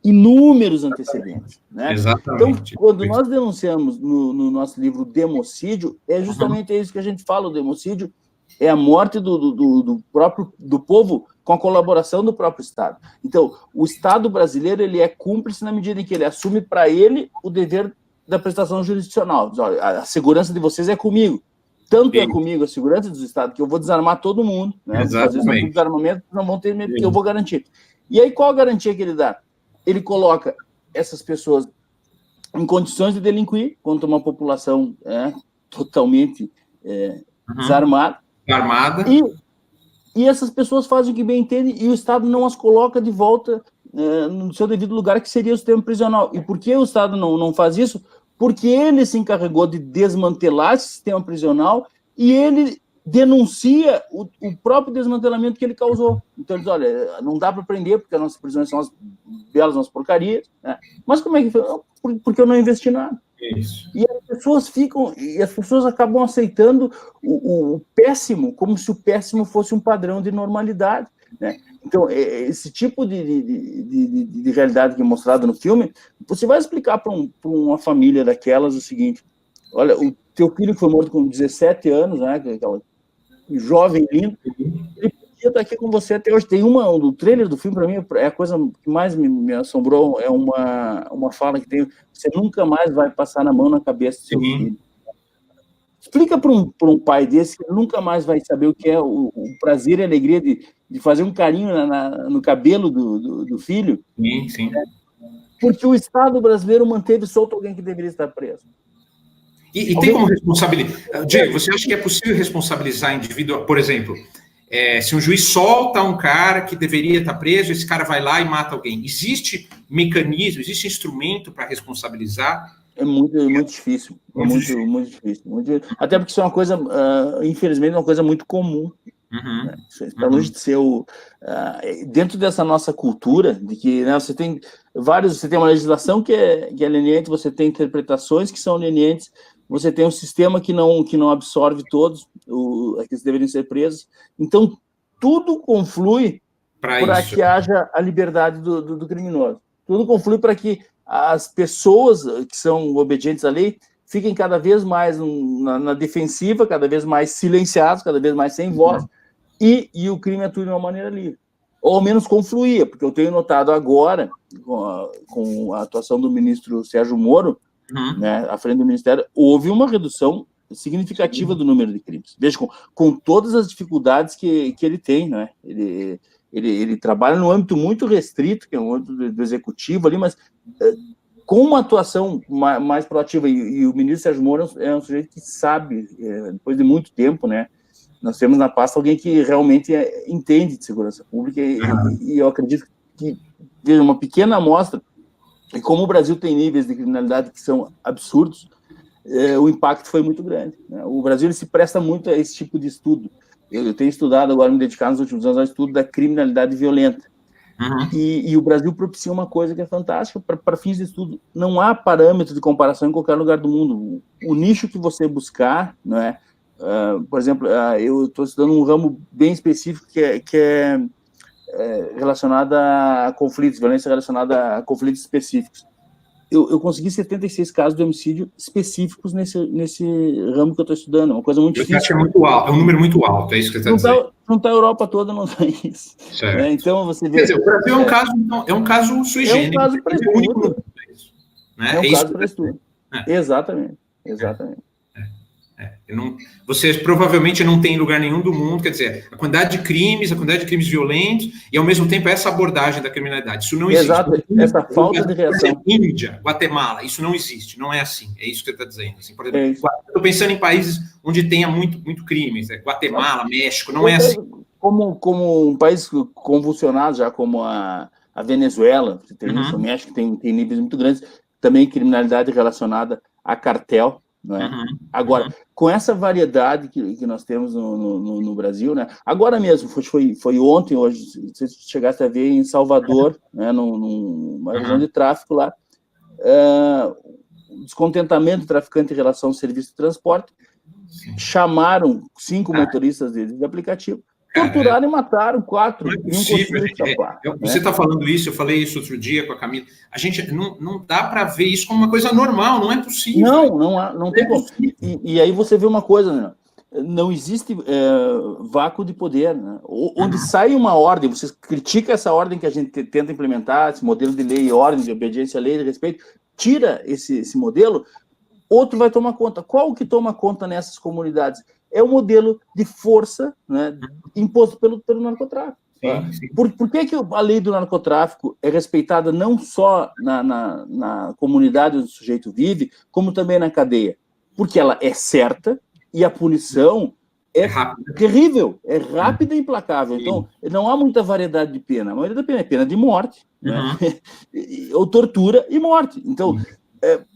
inúmeros antecedentes, né? Exatamente. Então, quando nós denunciamos no nosso livro Democídio, é justamente isso que a gente fala, o democídio é a morte do povo com a colaboração do próprio Estado. Então, o Estado brasileiro ele é cúmplice na medida em que ele assume para ele o dever da prestação jurisdicional. Diz, olha, a segurança de vocês é comigo. Tanto é comigo a segurança do Estado que eu vou desarmar todo mundo, né? Fazer esse desarmamento, não vão ter medo, porque eu vou garantir. E aí, qual a garantia que ele dá? Ele coloca essas pessoas em condições de delinquir contra uma população totalmente desarmada. Armada. E essas pessoas fazem o que bem entendem e o Estado não as coloca de volta no seu devido lugar, que seria o sistema prisional. E por que o Estado não faz isso? Porque ele se encarregou de desmantelar esse sistema prisional e ele denuncia o próprio desmantelamento que ele causou. Então ele diz, olha, não dá para prender porque as nossas prisões são as belas, umas porcarias, né? Mas como é que foi? Porque eu não investi nada. Isso. E as pessoas acabam aceitando o péssimo como se o péssimo fosse um padrão de normalidade, né? Então, esse tipo de realidade que é mostrado no filme, você vai explicar para uma família daquelas o seguinte, olha, o teu filho que foi morto com 17 anos, né, aquela jovem lindo, ele podia estar aqui com você até hoje. Tem o trailer do filme, para mim, é a coisa que mais me assombrou, é uma fala que tem, você nunca mais vai passar na mão na cabeça do seu filho. Explica para um pai desse que nunca mais vai saber o que é o prazer e a alegria de fazer um carinho no cabelo do filho. Sim. Porque o Estado brasileiro manteve solto alguém que deveria estar preso. E tem como responsabilizar? Diego, você acha que é possível responsabilizar indivíduo? Por exemplo, se um juiz solta um cara que deveria estar preso, esse cara vai lá e mata alguém. Existe mecanismo, existe instrumento para responsabilizar? É muito difícil. Muito difícil. Até porque isso é uma coisa, infelizmente, uma coisa muito comum. Né? Está longe de ser dentro dessa nossa cultura, de que, né, você tem uma legislação que é leniente, você tem interpretações que são lenientes, você tem um sistema que não absorve todos aqueles que deveriam ser presos. Então, tudo conflui para que haja a liberdade do criminoso. Tudo conflui para que as pessoas que são obedientes à lei fiquem cada vez mais na defensiva, cada vez mais silenciados, cada vez mais sem voz, e o crime atue de uma maneira livre. Ou ao menos confluía, porque eu tenho notado agora, com a atuação do ministro Sérgio Moro, né, à frente do Ministério, houve uma redução significativa do número de crimes. Veja, com todas as dificuldades que ele tem, né? Ele trabalha num âmbito muito restrito, que é um âmbito do executivo ali, mas com uma atuação mais proativa, e o ministro Sérgio Moro é um sujeito que sabe, depois de muito tempo, né, nós temos na pasta alguém que realmente entende de segurança pública, e eu acredito que, veja, uma pequena amostra, e como o Brasil tem níveis de criminalidade que são absurdos, o impacto foi muito grande, né? O Brasil ele se presta muito a esse tipo de estudo. eu tenho estudado agora, me dedicado nos últimos anos ao estudo da criminalidade violenta. Uhum. E o Brasil propicia uma coisa que é fantástica, para fins de estudo, não há parâmetro de comparação em qualquer lugar do mundo. O nicho que você buscar, não é? Por exemplo, eu estou estudando um ramo bem específico que é relacionado a conflitos, violência relacionada a conflitos específicos. Eu consegui 76 casos de homicídio específicos nesse ramo que eu estou estudando, uma coisa muito difícil. Eu acho que é muito alto, é um número muito alto, é isso que você está dizendo. Não está a Europa toda, não tem isso. Então, você vê... Quer dizer, o Brasil é um caso sui generis. É um caso para estudo. Né? É um caso para estudo. Exatamente. Você provavelmente não tem em lugar nenhum do mundo, quer dizer, a quantidade de crimes violentos, e ao mesmo tempo essa abordagem da criminalidade. Isso não existe. Exato, essa falta de reação. Índia, Guatemala, isso não existe, não é assim. É isso que você está dizendo. Assim, por exemplo, estou pensando em países onde tenha muito crimes, Guatemala, México, não é assim. Como um país convulsionado, já como a Venezuela, o México tem níveis muito grandes, também criminalidade relacionada a cartel. Não é? Agora, com essa variedade que nós temos no Brasil, né? Agora mesmo, foi ontem, hoje, se você chegasse a ver em Salvador, né, numa região de tráfico lá, descontentamento do traficante em relação ao serviço de transporte, chamaram 5 motoristas de aplicativo, torturaram e mataram 4. Não é possível, você está falando isso, eu falei isso outro dia com a Camila. A gente não dá para ver isso como uma coisa normal, não é possível. Não tem como. E aí você vê uma coisa, né? Não existe vácuo de poder, né? Onde sai uma ordem, você critica essa ordem que a gente tenta implementar, esse modelo de lei e ordem, de obediência à lei, de respeito, tira esse modelo, outro vai tomar conta. Qual que toma conta nessas comunidades? É o modelo de força, né, imposto pelo narcotráfico. Sim. Por que a lei do narcotráfico é respeitada não só na comunidade onde o sujeito vive, como também na cadeia? Porque ela é certa e a punição é terrível, é rápida e implacável. Então, não há muita variedade de pena. A maioria da pena é pena de morte, né? Ou tortura e morte. Então,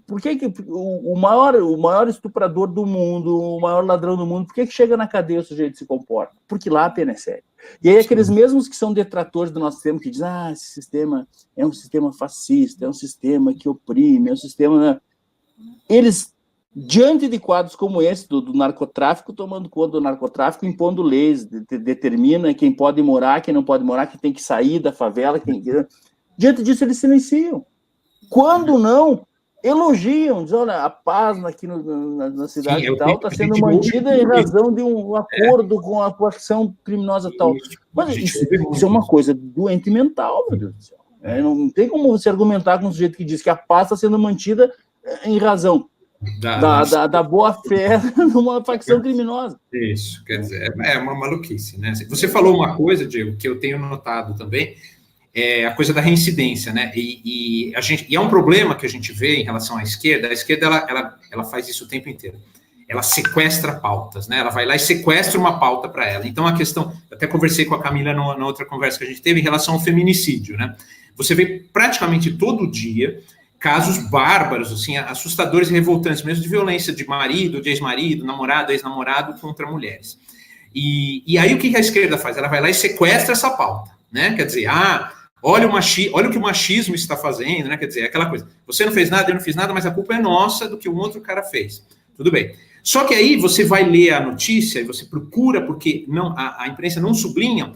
por que o maior estuprador do mundo, o maior ladrão do mundo, por que chega na cadeia o sujeito se comporta? Porque lá a pena é séria. E aí aqueles mesmos que são detratores do nosso sistema, que dizem, esse sistema é um sistema fascista, é um sistema que oprime, é um sistema... Né? Eles, diante de quadros como esse, do narcotráfico, tomando conta do narcotráfico, impondo leis, determina quem pode morar, quem não pode morar, quem tem que sair da favela, diante disso eles silenciam. Quando não, elogiam, dizem, olha, a paz aqui na cidade e tal está sendo mantida em razão de um acordo com a facção criminosa tal. Mas isso é uma coisa doente mental, meu Deus do céu. Não tem como você argumentar com um sujeito que diz que a paz está sendo mantida em razão da boa-fé de uma facção criminosa. Isso, quer dizer, é uma maluquice, né? Você falou uma coisa, Diego, que eu tenho notado também, é a coisa da reincidência, né? E é um problema que a gente vê em relação à esquerda. A esquerda ela faz isso o tempo inteiro. Ela sequestra pautas, né? Ela vai lá e sequestra uma pauta para ela. Então a questão, até conversei com a Camila na outra conversa que a gente teve em relação ao feminicídio, né? Você vê praticamente todo dia casos bárbaros, assim, assustadores e revoltantes, mesmo de violência de marido, de ex-marido, namorado, ex-namorado contra mulheres. E aí o que a esquerda faz? Ela vai lá e sequestra essa pauta, né? Quer dizer, olha o que o machismo está fazendo, né? Quer dizer, aquela coisa, você não fez nada, eu não fiz nada, mas a culpa é nossa do que um outro cara fez. Tudo bem. Só que aí você vai ler a notícia e você procura, porque a imprensa não sublinha.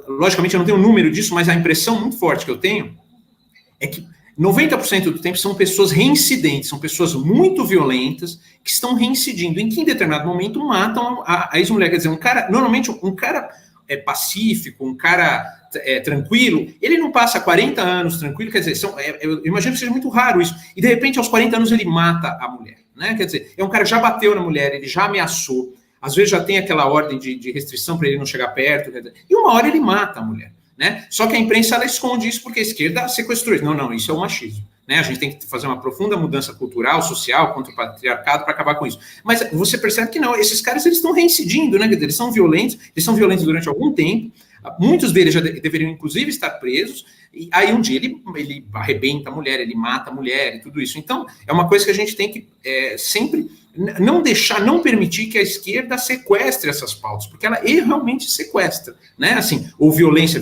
Logicamente, eu não tenho um número disso, mas a impressão muito forte que eu tenho é que 90% do tempo são pessoas reincidentes, são pessoas muito violentas que estão reincidindo, em que em determinado momento matam a ex-mulher. Quer dizer, normalmente um cara pacífico, um cara tranquilo, ele não passa 40 anos tranquilo, quer dizer, eu imagino que seja muito raro isso, e de repente aos 40 anos ele mata a mulher, né? Quer dizer, um cara que já bateu na mulher, ele já ameaçou, às vezes já tem aquela ordem de restrição para ele não chegar perto, e uma hora ele mata a mulher, né? Só que a imprensa ela esconde isso porque a esquerda sequestrou isso. Não, isso é o machismo, né? A gente tem que fazer uma profunda mudança cultural, social, contra o patriarcado para acabar com isso. Mas você percebe que não, esses caras eles estão reincidindo, né? Eles são violentos durante algum tempo, muitos deles já deveriam inclusive estar presos, e aí um dia ele arrebenta a mulher, ele mata a mulher e tudo isso. Então, é uma coisa que a gente tem que sempre não permitir que a esquerda sequestre essas pautas, porque ela realmente sequestra, né? Assim, ou violência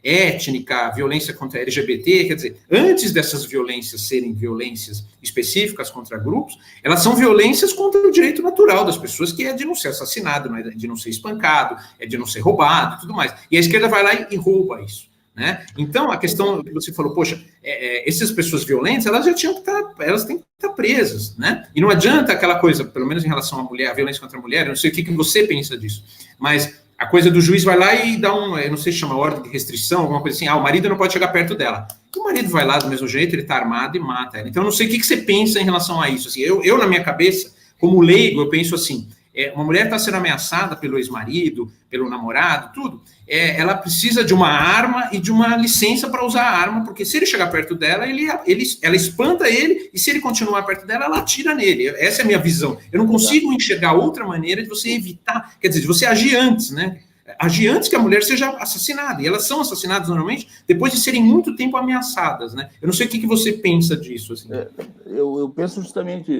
étnica, violência contra LGBT, quer dizer, antes dessas violências serem violências específicas contra grupos, elas são violências contra o direito natural das pessoas, que é de não ser assassinado, de não ser espancado, é de não ser roubado, tudo mais. E a esquerda vai lá e rouba isso. Né? Então, a questão que você falou, poxa, essas pessoas violentas, elas já tinham que estar, elas têm que estar presas, né? E não adianta aquela coisa, pelo menos em relação à mulher, a violência contra a mulher, eu não sei o que você pensa disso, mas a coisa do juiz vai lá e dá eu não sei se chama ordem de restrição, alguma coisa assim, o marido não pode chegar perto dela. O marido vai lá do mesmo jeito, ele está armado e mata ela. Então, eu não sei o que você pensa em relação a isso. Assim, eu na minha cabeça, como leigo, eu penso assim, uma mulher está sendo ameaçada pelo ex-marido, pelo namorado, tudo, ela precisa de uma arma e de uma licença para usar a arma, porque se ele chegar perto dela, ela espanta ele, e se ele continuar perto dela, ela atira nele. Essa é a minha visão. Eu não consigo enxergar outra maneira de você evitar, quer dizer, de você agir antes, né? Agir antes que a mulher seja assassinada. E elas são assassinadas normalmente depois de serem muito tempo ameaçadas, né? Eu não sei o que você pensa disso. Assim. Eu penso justamente,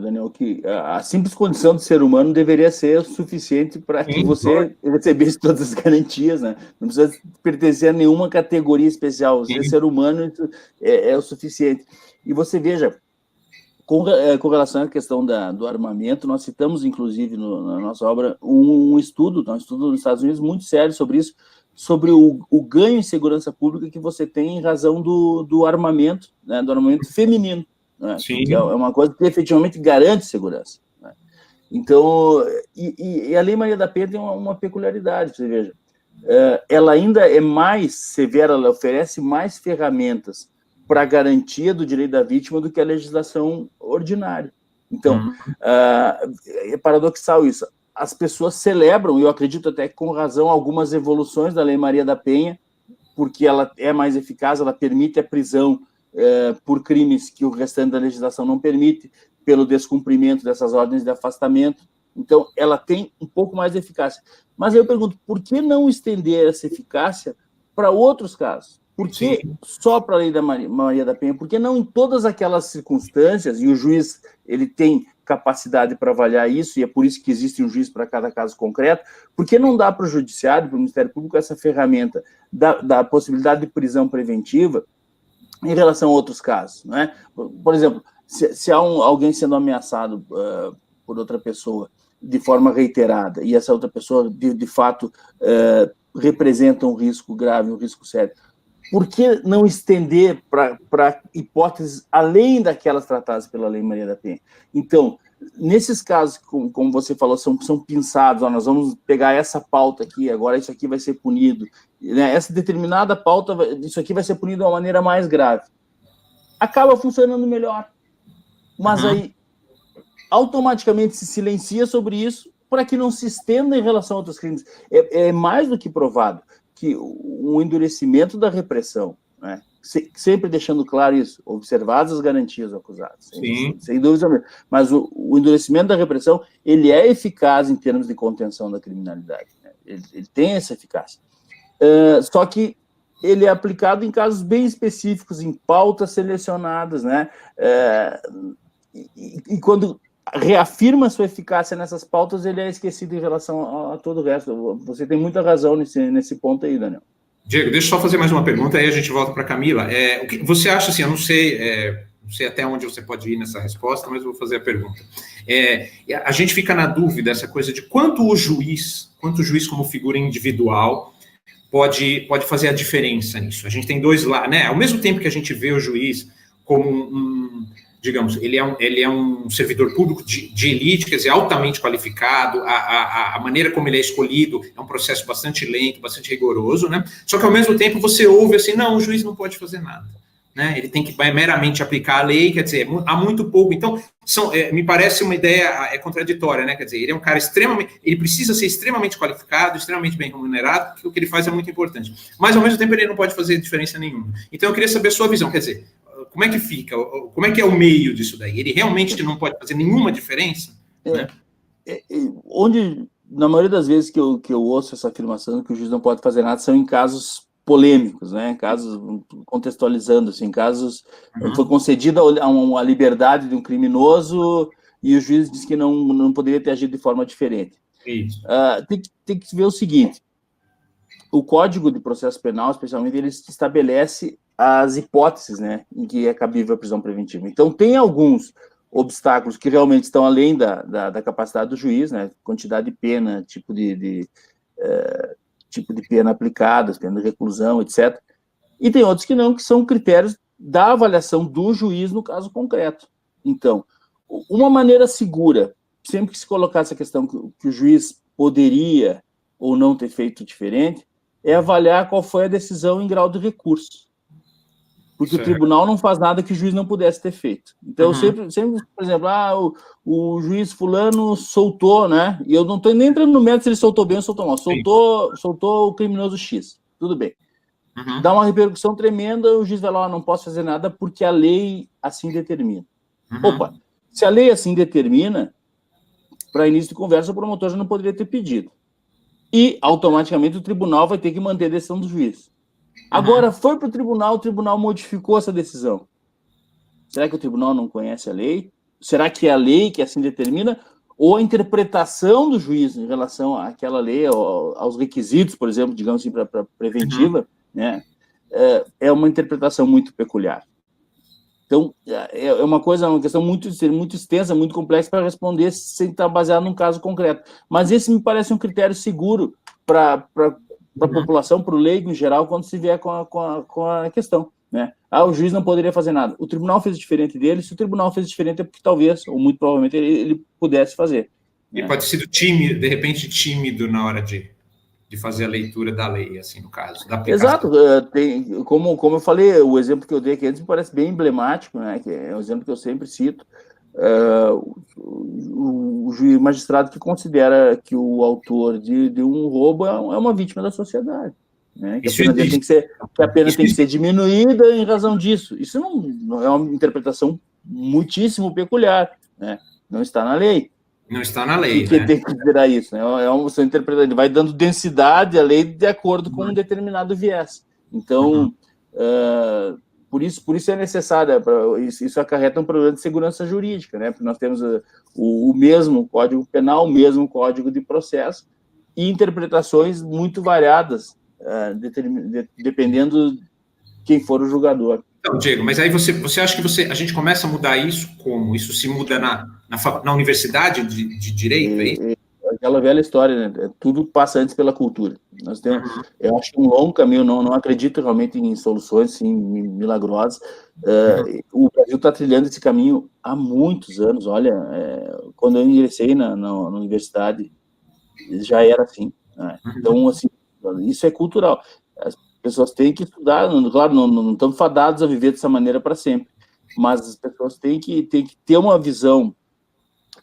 Daniel, que a simples condição de ser humano deveria ser suficiente para que você recebesse todas as garantias, né? Não precisa pertencer a nenhuma categoria especial. Você ser humano é o suficiente. E você veja, com relação à questão do armamento, nós citamos, inclusive, na nossa obra, um estudo nos Estados Unidos muito sério sobre isso, sobre o ganho em segurança pública que você tem em razão do armamento, né, do armamento feminino, né, que é uma coisa que efetivamente garante segurança. Né. Então, e a Lei Maria da Penha tem uma peculiaridade, você veja, ela ainda é mais severa, ela oferece mais ferramentas para a garantia do direito da vítima do que a legislação ordinária. Então, é paradoxal isso. As pessoas celebram, e eu acredito até que com razão, algumas evoluções da Lei Maria da Penha, porque ela é mais eficaz, ela permite a prisão por crimes que o restante da legislação não permite, pelo descumprimento dessas ordens de afastamento. Então, ela tem um pouco mais de eficácia. Mas eu pergunto, por que não estender essa eficácia para outros casos? Por que só para a Lei da Maria da Penha? Por que não em todas aquelas circunstâncias, e o juiz ele tem capacidade para avaliar isso, e é por isso que existe um juiz para cada caso concreto, por que não dá para o Judiciário, para o Ministério Público, essa ferramenta da possibilidade de prisão preventiva em relação a outros casos? Né? Por exemplo, se há alguém sendo ameaçado por outra pessoa de forma reiterada, e essa outra pessoa, de fato, representa um risco grave, um risco sério, por que não estender para hipóteses além daquelas tratadas pela Lei Maria da Penha? Então, nesses casos, como você falou, são pinçados, nós vamos pegar essa pauta aqui, agora isso aqui vai ser punido, né? Essa determinada pauta, isso aqui vai ser punido de uma maneira mais grave. Acaba funcionando melhor. Mas aí, automaticamente se silencia sobre isso para que não se estenda em relação a outros crimes. É mais do que provado que o endurecimento da repressão, né, sempre deixando claro isso, observadas as garantias do acusado, sem dúvida mesmo, mas o endurecimento da repressão, ele é eficaz em termos de contenção da criminalidade, né? Ele tem essa eficácia. Só que ele é aplicado em casos bem específicos, em pautas selecionadas, né? E quando reafirma sua eficácia nessas pautas, ele é esquecido em relação a todo o resto. Você tem muita razão nesse ponto aí, Daniel. Diego, deixa eu só fazer mais uma pergunta, aí a gente volta para a Camila. O que você acha, assim, eu não sei até onde você pode ir nessa resposta, mas eu vou fazer a pergunta. A gente fica na dúvida, essa coisa de quanto o juiz como figura individual pode fazer a diferença nisso. A gente tem dois lados, né? Ao mesmo tempo que a gente vê o juiz como digamos, ele é um servidor público de elite, quer dizer, altamente qualificado, a maneira como ele é escolhido é um processo bastante lento, bastante rigoroso, né? Só que, ao mesmo tempo, você ouve assim, não, o juiz não pode fazer nada, né? Ele tem que meramente aplicar a lei, quer dizer, há muito pouco. Então, me parece uma ideia contraditória, né? Quer dizer, ele é um cara ele precisa ser extremamente qualificado, extremamente bem remunerado, porque o que ele faz é muito importante. Mas, ao mesmo tempo, ele não pode fazer diferença nenhuma. Então, eu queria saber a sua visão, quer dizer, como é que fica? Como é que é o meio disso daí? Ele realmente não pode fazer nenhuma diferença? Né? Onde, na maioria das vezes que eu ouço essa afirmação que o juiz não pode fazer nada, são em casos polêmicos, né? Casos, contextualizando, assim, casos foi concedida a liberdade de um criminoso e o juiz disse que não poderia ter agido de forma diferente. Isso. Tem que ver o seguinte, o Código de Processo Penal, especialmente, ele estabelece as hipóteses, né, em que é cabível a prisão preventiva. Então, tem alguns obstáculos que realmente estão além da capacidade do juiz, né, quantidade de pena, tipo de pena aplicada, pena de reclusão, etc. E tem outros que não, que são critérios da avaliação do juiz no caso concreto. Então, uma maneira segura, sempre que se colocar essa questão que o juiz poderia ou não ter feito diferente, é avaliar qual foi a decisão em grau de recurso. Porque certo. O tribunal não faz nada que o juiz não pudesse ter feito. Então, eu sempre, por exemplo, o juiz fulano soltou, né? E eu não estou nem entrando no mérito se ele soltou bem ou soltou mal. Soltou o criminoso X. Tudo bem. Dá uma repercussão tremenda, o juiz vai lá, não posso fazer nada porque a lei assim determina. Opa, se a lei assim determina, para início de conversa, o promotor já não poderia ter pedido. E, automaticamente, o tribunal vai ter que manter a decisão do juiz. Agora, foi para o tribunal modificou essa decisão. Será que o tribunal não conhece a lei? Será que é a lei que assim determina? Ou a interpretação do juiz em relação àquela lei, aos requisitos, por exemplo, digamos assim, para preventiva, né? É uma interpretação muito peculiar. Então, é uma questão muito extensa, muito complexa para responder sem estar baseado num caso concreto. Mas esse me parece um critério seguro para a população, para o leigo em geral, quando se vier com a questão. Né? O juiz não poderia fazer nada. O tribunal fez diferente dele. Se o tribunal fez diferente é porque talvez, ou muito provavelmente, ele pudesse fazer. E pode ser tímido, de repente tímido na hora de fazer a leitura da lei, assim, no caso. Da Exato. Como eu falei, o exemplo que eu dei aqui antes me parece bem emblemático, né? Que é um exemplo que eu sempre cito. O juiz magistrado que considera que o autor de um roubo é uma vítima da sociedade. Né? Que a pena tem que ser diminuída em razão disso. Isso não é uma interpretação muitíssimo peculiar. Né? Não está na lei. Não está na lei, e quem tem que virar isso, né? Você interpreta, ele vai dando densidade à lei de acordo com um determinado viés. Então, por isso é necessário, isso acarreta um problema de segurança jurídica, né? Porque nós temos o mesmo Código Penal, o mesmo Código de Processo, e interpretações muito variadas, dependendo de quem for o julgador. Então, Diego, mas aí você acha que a gente começa a mudar isso como? Isso se muda na universidade de Direito, é isso? Aquela velha história, né? Tudo passa antes pela cultura. Nós temos, eu acho que um longo caminho, não acredito realmente em soluções assim, milagrosas. O Brasil está trilhando esse caminho há muitos anos. Olha, quando eu ingressei na universidade, já era assim. Né? Então, assim, isso é cultural. As pessoas têm que estudar, claro, não estamos fadados a viver dessa maneira para sempre, mas as pessoas têm que ter uma visão,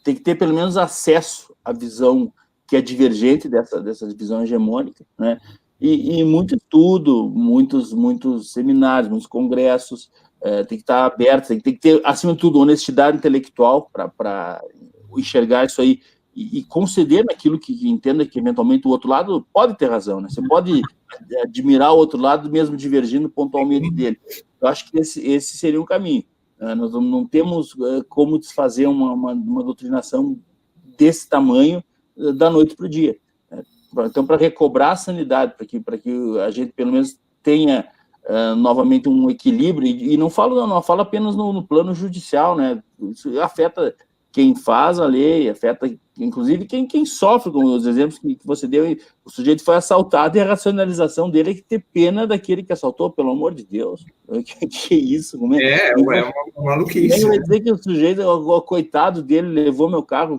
tem que ter pelo menos acesso à visão que é divergente dessa visão hegemônica, né? E muito estudo, muitos seminários, muitos congressos, tem que estar aberto, tem que ter, acima de tudo, honestidade intelectual para enxergar isso aí e conceder naquilo que entenda que eventualmente o outro lado pode ter razão, né? Você pode admirar o outro lado mesmo divergindo pontualmente dele. Eu acho que esse seria um caminho. Nós não temos como desfazer uma doutrinação desse tamanho da noite para o dia. Então, para recobrar a sanidade, para que a gente pelo menos tenha novamente um equilíbrio, e não falo apenas no plano judicial, né? Isso afeta quem faz a lei, afeta inclusive quem sofre, com os exemplos que você deu. O sujeito foi assaltado e a racionalização dele é que ter pena daquele que assaltou, pelo amor de Deus. Que isso? Como é uma maluquice. Vai dizer que o sujeito, o coitado dele, levou meu carro.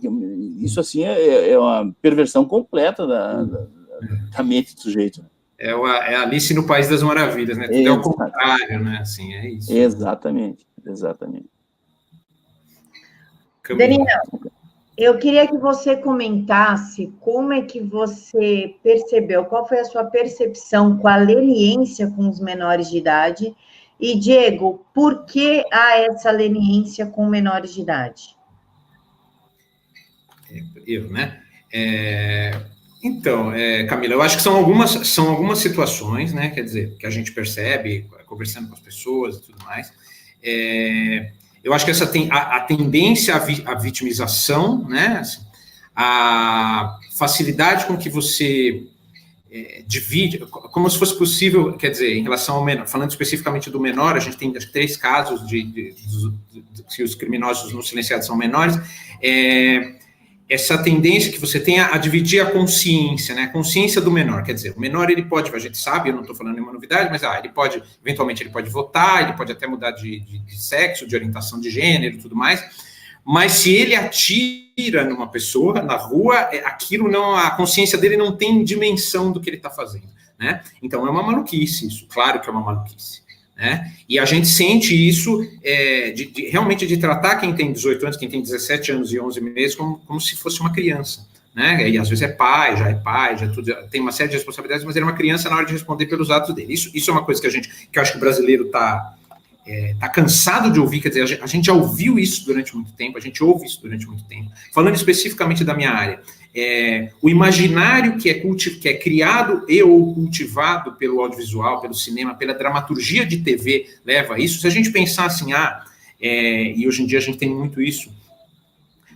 Isso, assim, é uma perversão completa da mente do sujeito. É Alice no País das Maravilhas, né? Tudo é o contrário, né? Assim, é isso. Exatamente. Daniel, eu queria que você comentasse como é que você percebeu, qual foi a sua percepção com a leniência com os menores de idade. E, Diego, por que há essa leniência com menores de idade? Né? Então, Camila, eu acho que são algumas situações, né? Quer dizer, que a gente percebe conversando com as pessoas e tudo mais. Eu acho que essa tem a tendência à vitimização, né? Assim, a facilidade com que você divide, como se fosse possível, quer dizer, em relação ao menor, falando especificamente do menor, a gente tem acho, 3 casos de que os criminosos não silenciados são menores, essa tendência que você tem a dividir a consciência, né? A consciência do menor, quer dizer, o menor ele pode, a gente sabe, eu não estou falando nenhuma novidade, mas ele pode, eventualmente ele pode votar, ele pode até mudar de sexo, de orientação de gênero e tudo mais, mas se ele atira numa pessoa na rua, aquilo não, a consciência dele não tem dimensão do que ele está fazendo, né? Então é uma maluquice isso, claro que é uma maluquice. Né? E a gente sente isso realmente de tratar quem tem 18 anos, quem tem 17 anos e 11 meses como se fosse uma criança, né? E às vezes já tem uma série de responsabilidades, mas ele é uma criança na hora de responder pelos atos dele. Isso é uma coisa que eu acho que o brasileiro está cansado de ouvir, quer dizer, a gente já ouviu isso durante muito tempo, a gente ouve isso durante muito tempo. Falando especificamente da minha área, o imaginário que é criado e ou cultivado pelo audiovisual, pelo cinema, pela dramaturgia de TV leva a isso. Se a gente pensar assim, e hoje em dia a gente tem muito isso,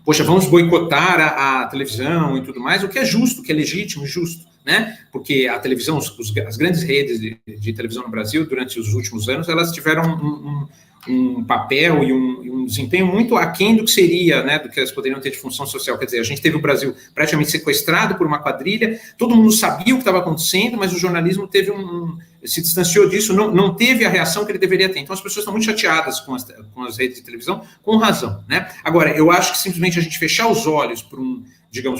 poxa, vamos boicotar a televisão e tudo mais, o que é justo, o que é legítimo e justo, né? Porque a televisão, as grandes redes de televisão no Brasil, durante os últimos anos, elas tiveram um papel e um desempenho muito aquém do que seria, né, do que elas poderiam ter de função social. Quer dizer, a gente teve o Brasil praticamente sequestrado por uma quadrilha, todo mundo sabia o que estava acontecendo, mas o jornalismo se distanciou disso, não teve a reação que ele deveria ter. Então as pessoas estão muito chateadas com as redes de televisão, com razão, né? Agora, eu acho que simplesmente a gente fechar os olhos para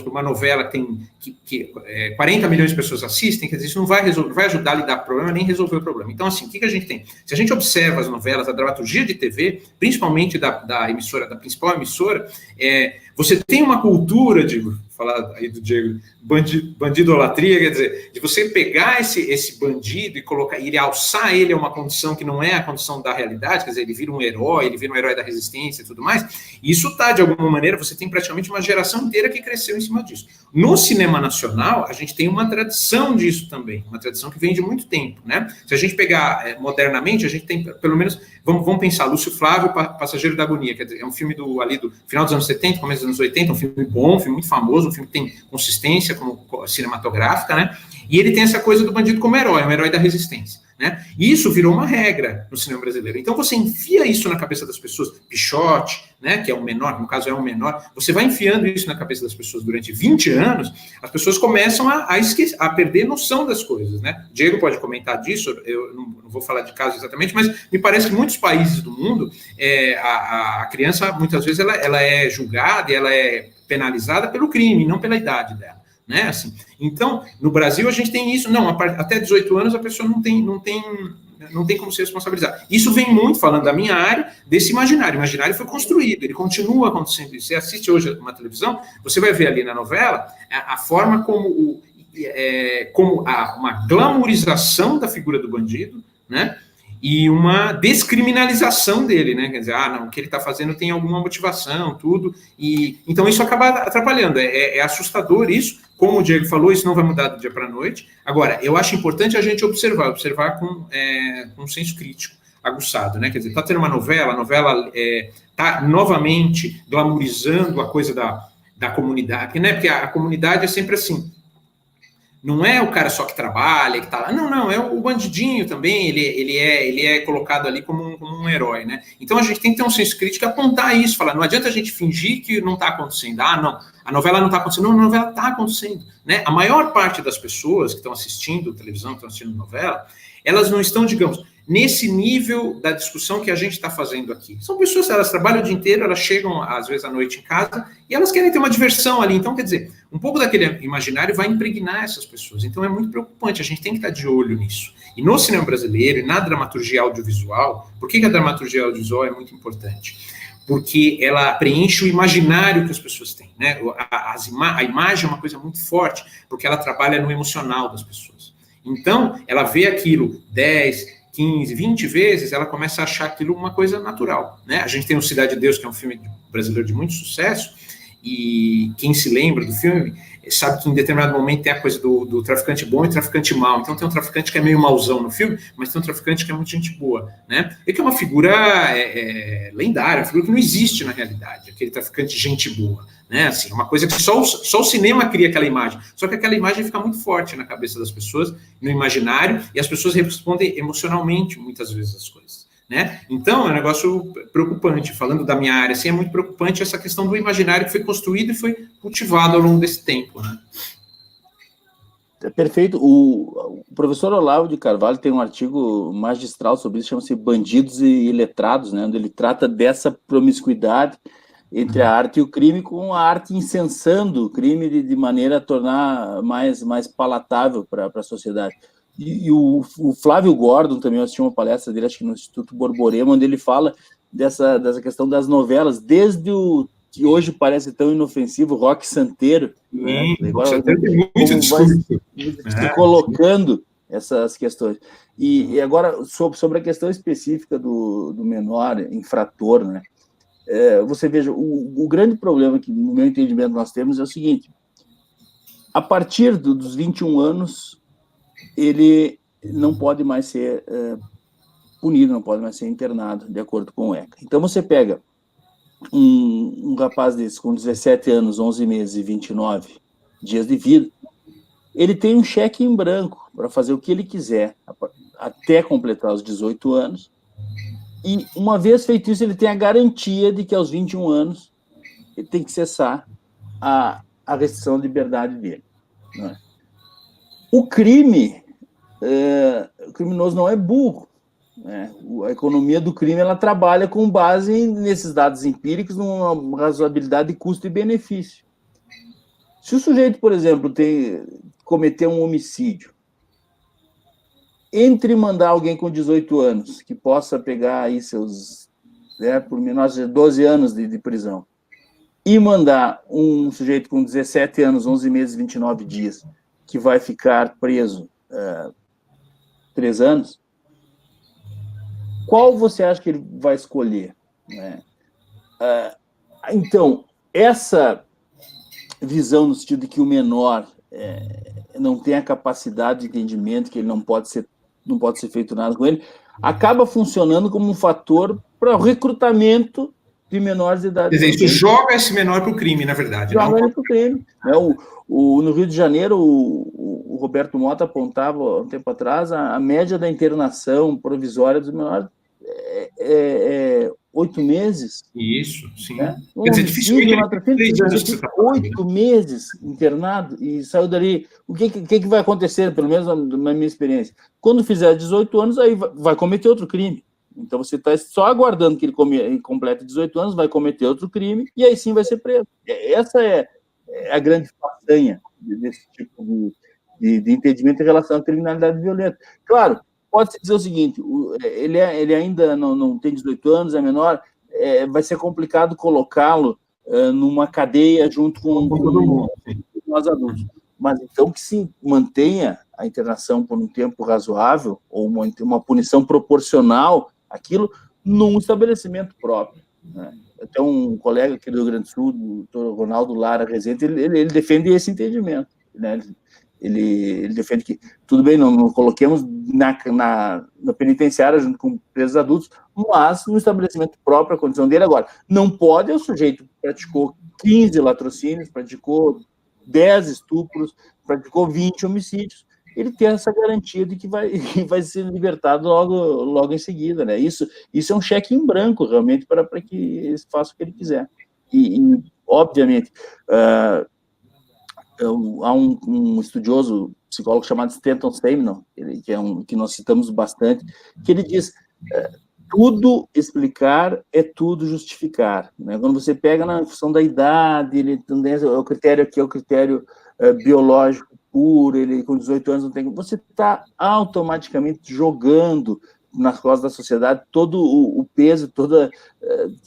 por uma novela que 40 milhões de pessoas assistem, quer dizer, isso não vai ajudar a lidar com o problema, nem resolver o problema. Então, assim, o que a gente tem? Se a gente observa as novelas, a dramaturgia de TV, principalmente da principal emissora, você tem uma cultura falar aí do Diego, bandidolatria, quer dizer, de você pegar esse bandido e colocar, e alçar ele a uma condição que não é a condição da realidade, quer dizer, ele vira um herói da resistência e tudo mais, e isso de alguma maneira, você tem praticamente uma geração inteira que cresceu em cima disso. No cinema nacional, a gente tem uma tradição disso também, uma tradição que vem de muito tempo, né? Se a gente pegar modernamente, a gente tem, pelo menos, vamos pensar, Lúcio Flávio, Passageiro da Agonia, quer dizer, é um filme do final dos anos 70, começo dos anos 80, um filme bom, um filme muito famoso, um filme que tem consistência como cinematográfica, né? E ele tem essa coisa do bandido como herói, um herói da resistência, né? E isso virou uma regra no cinema brasileiro. Então você enfia isso na cabeça das pessoas, Pichote, né, que é um menor, no caso é um menor, você vai enfiando isso na cabeça das pessoas durante 20 anos, as pessoas começam a esquecer, a perder noção das coisas, né? Diego pode comentar disso, eu não vou falar de caso exatamente, mas me parece que em muitos países do mundo, a criança, muitas vezes, ela é julgada e ela é penalizada pelo crime, não pela idade dela, né? Assim, então, no Brasil, a gente tem isso, até 18 anos a pessoa não tem como se responsabilizar. Isso vem muito, falando da minha área, desse imaginário. O imaginário foi construído, ele continua acontecendo. Você assiste hoje uma televisão, você vai ver ali na novela a forma como uma glamourização da figura do bandido, né? E uma descriminalização dele, né? Quer dizer, o que ele está fazendo tem alguma motivação, tudo. E então isso acaba atrapalhando. É assustador isso. Como o Diego falou, isso não vai mudar do dia para a noite. Agora, eu acho importante a gente observar com um senso crítico aguçado, né? Quer dizer, está tendo uma novela, a novela está novamente glamourizando a coisa da comunidade, né? Porque a comunidade é sempre assim. Não é o cara só que trabalha, que tá lá. Não, é o bandidinho também, ele é colocado ali como um herói, né? Então a gente tem que ter um senso crítico e apontar isso, falar, não adianta a gente fingir que não está acontecendo. Não, a novela não está acontecendo. Não, a novela está acontecendo, né? A maior parte das pessoas que estão assistindo televisão, que estão assistindo novela, elas não estão, digamos, nesse nível da discussão que a gente está fazendo aqui. São pessoas, elas trabalham o dia inteiro, elas chegam, às vezes, à noite em casa, e elas querem ter uma diversão ali. Então, quer dizer, um pouco daquele imaginário vai impregnar essas pessoas. Então, é muito preocupante, a gente tem que estar de olho nisso. E no cinema brasileiro, e na dramaturgia audiovisual, por que a dramaturgia audiovisual é muito importante? Porque ela preenche o imaginário que as pessoas têm, né? A imagem é uma coisa muito forte, porque ela trabalha no emocional das pessoas. Então, ela vê aquilo 10, 15, 20 vezes, ela começa a achar aquilo uma coisa natural, né? A gente tem o Cidade de Deus, que é um filme brasileiro de muito sucesso, e quem se lembra do filme, sabe que em determinado momento tem a coisa do traficante bom e traficante mau. Então tem um traficante que é meio mauzão no filme, mas tem um traficante que é muito gente boa, né? E que é uma figura lendária, uma figura que não existe na realidade, aquele traficante gente boa, né? Assim, uma coisa que só o cinema cria aquela imagem. Só que aquela imagem fica muito forte na cabeça das pessoas, no imaginário, e as pessoas respondem emocionalmente muitas vezes as coisas. Né? Então, é um negócio preocupante. Falando da minha área, assim, é muito preocupante essa questão do imaginário que foi construído e foi cultivado ao longo desse tempo. Né? Perfeito. O professor Olavo de Carvalho tem um artigo magistral sobre isso, chama-se Bandidos e Iletrados, né, onde ele trata dessa promiscuidade entre a arte e o crime, com a arte incensando o crime de maneira a tornar mais palatável para a sociedade. E o Flávio Gordon também, eu assisti uma palestra dele, acho que no Instituto Borborema, onde ele fala dessa questão das novelas, desde o que hoje parece tão inofensivo, Roque Santeiro. Sim, né? Roque Santeiro tem muito discurso. Se colocando essas questões. E agora, sobre a questão específica do menor infrator, né? Você veja, o grande problema que, no meu entendimento, nós temos é o seguinte: a partir dos 21 anos, ele não pode mais ser punido, não pode mais ser internado, de acordo com o ECA. Então, você pega um rapaz desse com 17 anos, 11 meses e 29 dias de vida, ele tem um cheque em branco para fazer o que ele quiser, até completar os 18 anos, e uma vez feito isso, ele tem a garantia de que aos 21 anos ele tem que cessar a restrição de liberdade dele. Né? O criminoso não é burro. Né? A economia do crime ela trabalha com base nesses dados empíricos, numa razoabilidade de custo e benefício. Se o sujeito, por exemplo, cometer um homicídio, entre mandar alguém com 18 anos, que possa pegar aí seus, por menores de 12 anos de prisão, e mandar um sujeito com 17 anos, 11 meses e 29 dias, que vai ficar preso 3 anos, qual você acha que ele vai escolher? Né? Então, essa visão no sentido de que o menor não tem a capacidade de entendimento, que ele não pode ser feito nada com ele, acaba funcionando como um fator para o recrutamento de menores de idade. Quer dizer, isso joga esse menor para o crime, na verdade. Joga ele para o crime. No Rio de Janeiro, o Roberto Mota apontava, há um tempo atrás, a média da internação provisória dos menores é 8 meses. Isso, sim. Né? Quer dizer, dificilmente você fica 8 meses internado e saiu dali. O que vai acontecer, pelo menos na minha experiência? Quando fizer 18 anos, aí vai cometer outro crime. Então, você está só aguardando que ele complete 18 anos, vai cometer outro crime, e aí sim vai ser preso. Essa é a grande façanha desse tipo de entendimento em relação à criminalidade violenta. Claro, pode-se dizer o seguinte: ele ainda não tem 18 anos, é menor, vai ser complicado colocá-lo numa cadeia junto com nós adultos. Mas então que se mantenha a internação por um tempo razoável, ou uma punição proporcional àquilo, num estabelecimento próprio. Né? Até um colega aqui do Rio Grande do Sul, o doutor Ronaldo Lara Rezende, ele defende esse entendimento. Né? Ele defende que, tudo bem, não coloquemos na penitenciária junto com presos adultos, mas no estabelecimento próprio, a condição dele. Agora, não pode o sujeito que praticou 15 latrocínios, praticou 10 estupros, praticou 20 homicídios, ele ter essa garantia de que vai ser libertado logo em seguida. Né? Isso é um cheque em branco, realmente, para que ele faça o que ele quiser. E obviamente, há um estudioso, psicólogo chamado Stanton Seminole, que nós citamos bastante, que ele diz: tudo explicar é tudo justificar. Né? Quando você pega na função da idade, o critério aqui é o critério biológico puro, ele com 18 anos não tem... Você está automaticamente jogando nas costas da sociedade todo o peso,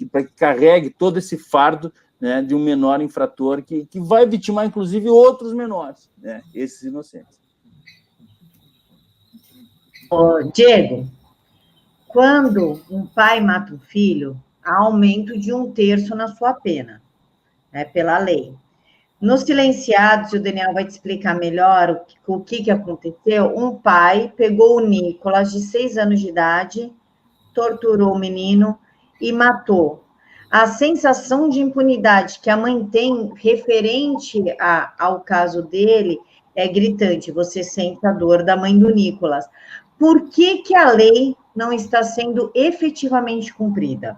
para que carregue todo esse fardo, né, de um menor infrator que vai vitimar, inclusive, outros menores, né, esses inocentes. Diego, quando um pai mata um filho, há aumento de 1/3 na sua pena, né, pela lei. No Silenciados, o Daniel vai te explicar melhor o que aconteceu. Um pai pegou o Nicolas, de 6 anos de idade, torturou o menino e matou. A sensação de impunidade que a mãe tem referente ao caso dele é gritante. Você sente a dor da mãe do Nicolas. Por que a lei não está sendo efetivamente cumprida?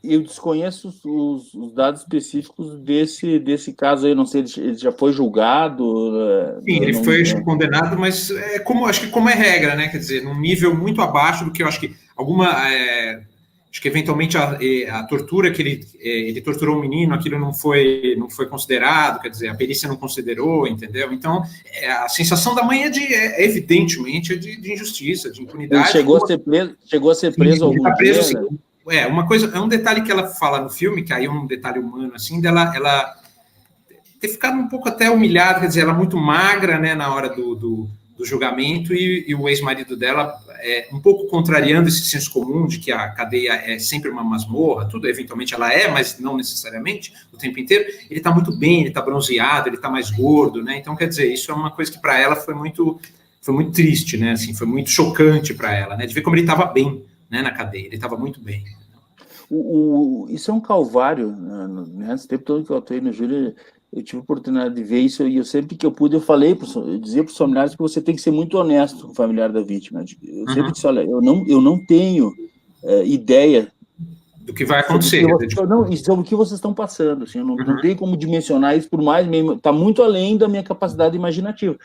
Eu desconheço os dados específicos desse caso aí, não sei, ele já foi julgado? Sim, ele foi condenado, mas acho que como é regra, né? Quer dizer, num nível muito abaixo do que eu acho que acho que eventualmente a tortura que ele torturou o menino, aquilo não foi considerado, quer dizer, a perícia não considerou, entendeu? Então, a sensação da mãe evidentemente de injustiça, de impunidade. Ele chegou a ser preso algum dia, né? É um detalhe que ela fala no filme, que aí é um detalhe humano, assim, dela ter ficado um pouco até humilhada, quer dizer, ela muito magra, né, na hora do julgamento, e o ex-marido dela, um pouco contrariando esse senso comum de que a cadeia é sempre uma masmorra, tudo, eventualmente ela mas não necessariamente, o tempo inteiro, ele está muito bem, ele está bronzeado, ele está mais gordo, né, então, quer dizer, isso é uma coisa que para ela foi muito triste, né, assim, foi muito chocante para ela, né, de ver como ele estava bem, né, na cadeia, ele estava muito bem. Isso é um calvário, né? Esse tempo todo que eu atuei no júri, eu tive a oportunidade de ver isso, e eu sempre que eu pude, eu dizia para os familiares que você tem que ser muito honesto com o familiar da vítima. Eu sempre disse, olha, eu não tenho ideia do que vai acontecer. Sobre o que vocês estão passando, assim, eu não tenho como dimensionar isso, por mais, está muito além da minha capacidade imaginativa.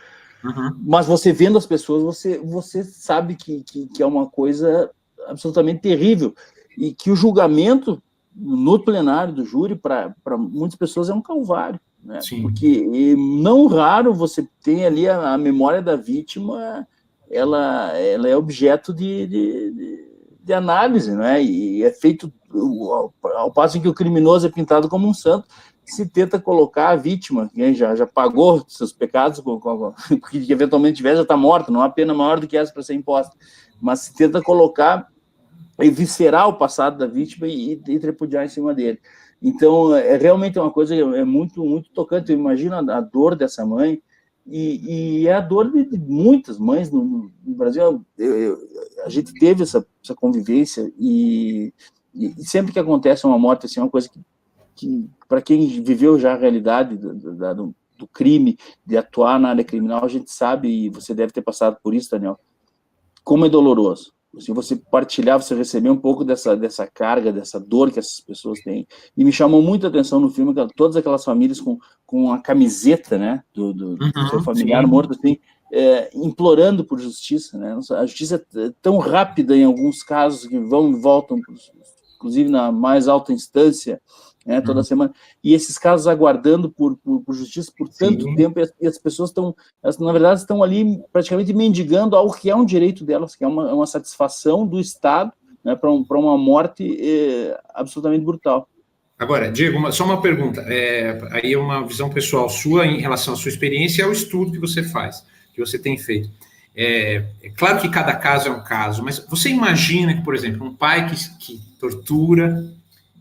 Mas você vendo as pessoas, você sabe que é uma coisa absolutamente terrível, e que o julgamento no plenário do júri, para muitas pessoas, é um calvário, né? Porque não raro você tem ali a memória da vítima, ela é objeto de análise, né? E é feito ao passo em que o criminoso é pintado como um santo, se tenta colocar a vítima, que já pagou seus pecados, que eventualmente tiver, já está morta, não há pena maior do que essa para ser imposta, mas se tenta colocar, eviscerar o passado da vítima e tripudiar em cima dele. Então, realmente uma coisa muito, muito tocante. Eu imagino a dor dessa mãe, e é a dor de muitas mães no Brasil. A gente teve essa convivência, e sempre que acontece uma morte, assim, é uma coisa que para quem viveu já a realidade do crime, de atuar na área criminal, a gente sabe, e você deve ter passado por isso, Daniel, como é doloroso. Assim, você partilhar, você receber um pouco dessa carga, dessa dor que essas pessoas têm. E me chamou muita atenção no filme, todas aquelas famílias com a camiseta, né, do seu familiar morto, assim, implorando por justiça, né? A justiça é tão rápida em alguns casos, que vão e voltam, inclusive na mais alta instância, né, toda semana, e esses casos aguardando por justiça por tanto tempo, e as pessoas na verdade, estão ali praticamente mendigando algo que é um direito delas, que é uma satisfação do Estado, né, para uma morte absolutamente brutal. Agora, Diego, só uma pergunta, aí é uma visão pessoal sua em relação à sua experiência e ao estudo que você faz, que você tem feito. É claro que cada caso é um caso, mas você imagina que, por exemplo, um pai que tortura,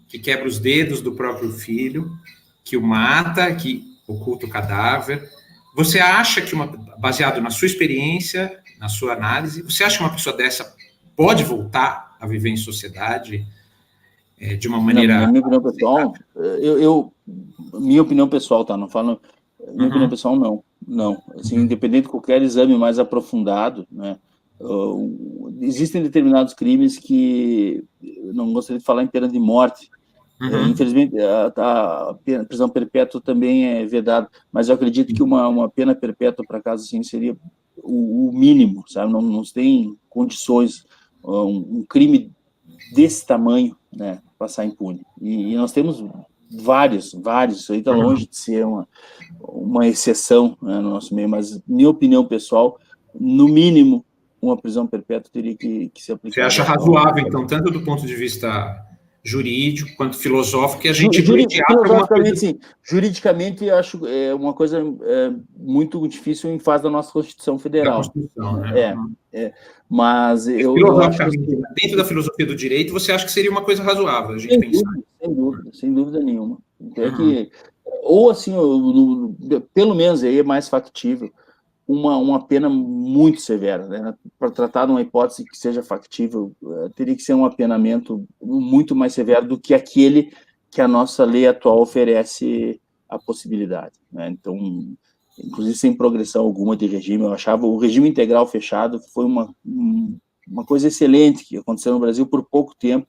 que quebra os dedos do próprio filho, que o mata, que oculta o cadáver. Você acha que, baseado na sua experiência, na sua análise, você acha que uma pessoa dessa pode voltar a viver em sociedade de uma maneira... Na minha opinião pessoal, minha opinião pessoal, tá? Não falo... Minha opinião pessoal, não. Assim, independente de qualquer exame mais aprofundado, né? Existem determinados crimes que eu não gostaria de falar em pena de morte. Infelizmente, a prisão perpétua também é vedada, mas eu acredito que uma pena perpétua para casos assim seria o mínimo, sabe? Não tem condições um crime desse tamanho, né, passar impune. E nós temos vários, isso aí está longe de ser uma exceção, né, no nosso meio, mas minha opinião pessoal, no mínimo, uma prisão perpétua teria que se aplicar. Você acha razoável, então, tanto do ponto de vista jurídico quanto filosófico, que a gente juridicamente eu acho uma coisa muito difícil em face da nossa Constituição Federal. Da Constituição, né? Mas eu acho que... dentro da filosofia do direito, você acha que seria uma coisa razoável a gente pensar? Sem dúvida nenhuma. É que, ou assim, pelo menos aí é mais factível, uma pena muito severa, né? Para tratar de uma hipótese que seja factível, teria que ser um apenamento muito mais severo do que aquele que a nossa lei atual oferece a possibilidade, né? Então, inclusive sem progressão alguma de regime, eu achava o regime integral fechado foi uma coisa excelente que aconteceu no Brasil por pouco tempo,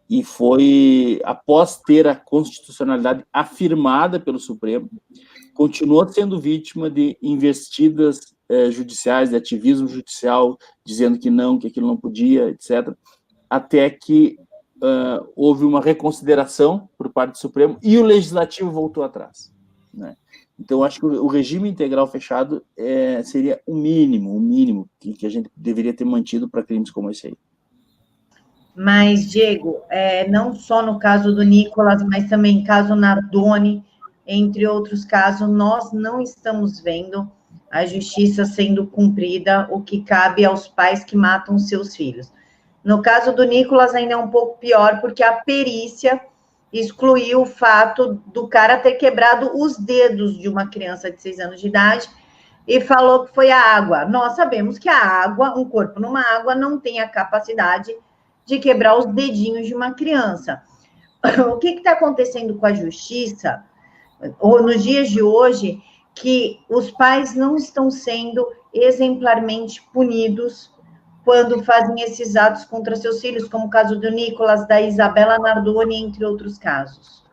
e foi após ter a constitucionalidade afirmada pelo Supremo, continuou sendo vítima de investidas judiciais, de ativismo judicial, dizendo que aquilo não podia, etc., até que houve uma reconsideração por parte do Supremo e o Legislativo voltou atrás, né? Então, acho que o regime integral fechado seria o mínimo que a gente deveria ter mantido para crimes como esse aí. Mas, Diego, não só no caso do Nicolas, mas também caso Nardoni, entre outros casos, nós não estamos vendo a justiça sendo cumprida, o que cabe aos pais que matam seus filhos. No caso do Nicolas, ainda é um pouco pior, porque a perícia excluiu o fato do cara ter quebrado os dedos de uma criança de 6 anos de idade e falou que foi a água. Nós sabemos que a água, um corpo numa água, não tem a capacidade de quebrar os dedinhos de uma criança. O que está acontecendo com a justiça, ou nos dias de hoje, que os pais não estão sendo exemplarmente punidos quando fazem esses atos contra seus filhos, como o caso do Nicolas, da Isabela Nardoni, entre outros casos?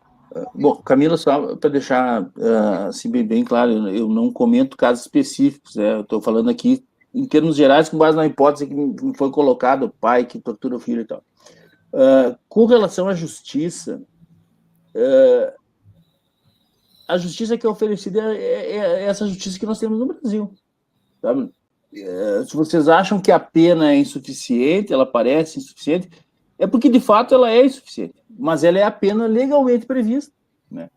Bom, Camila, só para deixar assim, bem claro, eu não comento casos específicos, né? Eu estou falando aqui em termos gerais, com base na hipótese que foi colocada, o pai que tortura o filho e tal. Com relação à justiça, a justiça que é oferecida é essa justiça que nós temos no Brasil, sabe? Se vocês acham que a pena é insuficiente, ela parece insuficiente, é porque, de fato, ela é insuficiente, mas ela é a pena legalmente prevista, né?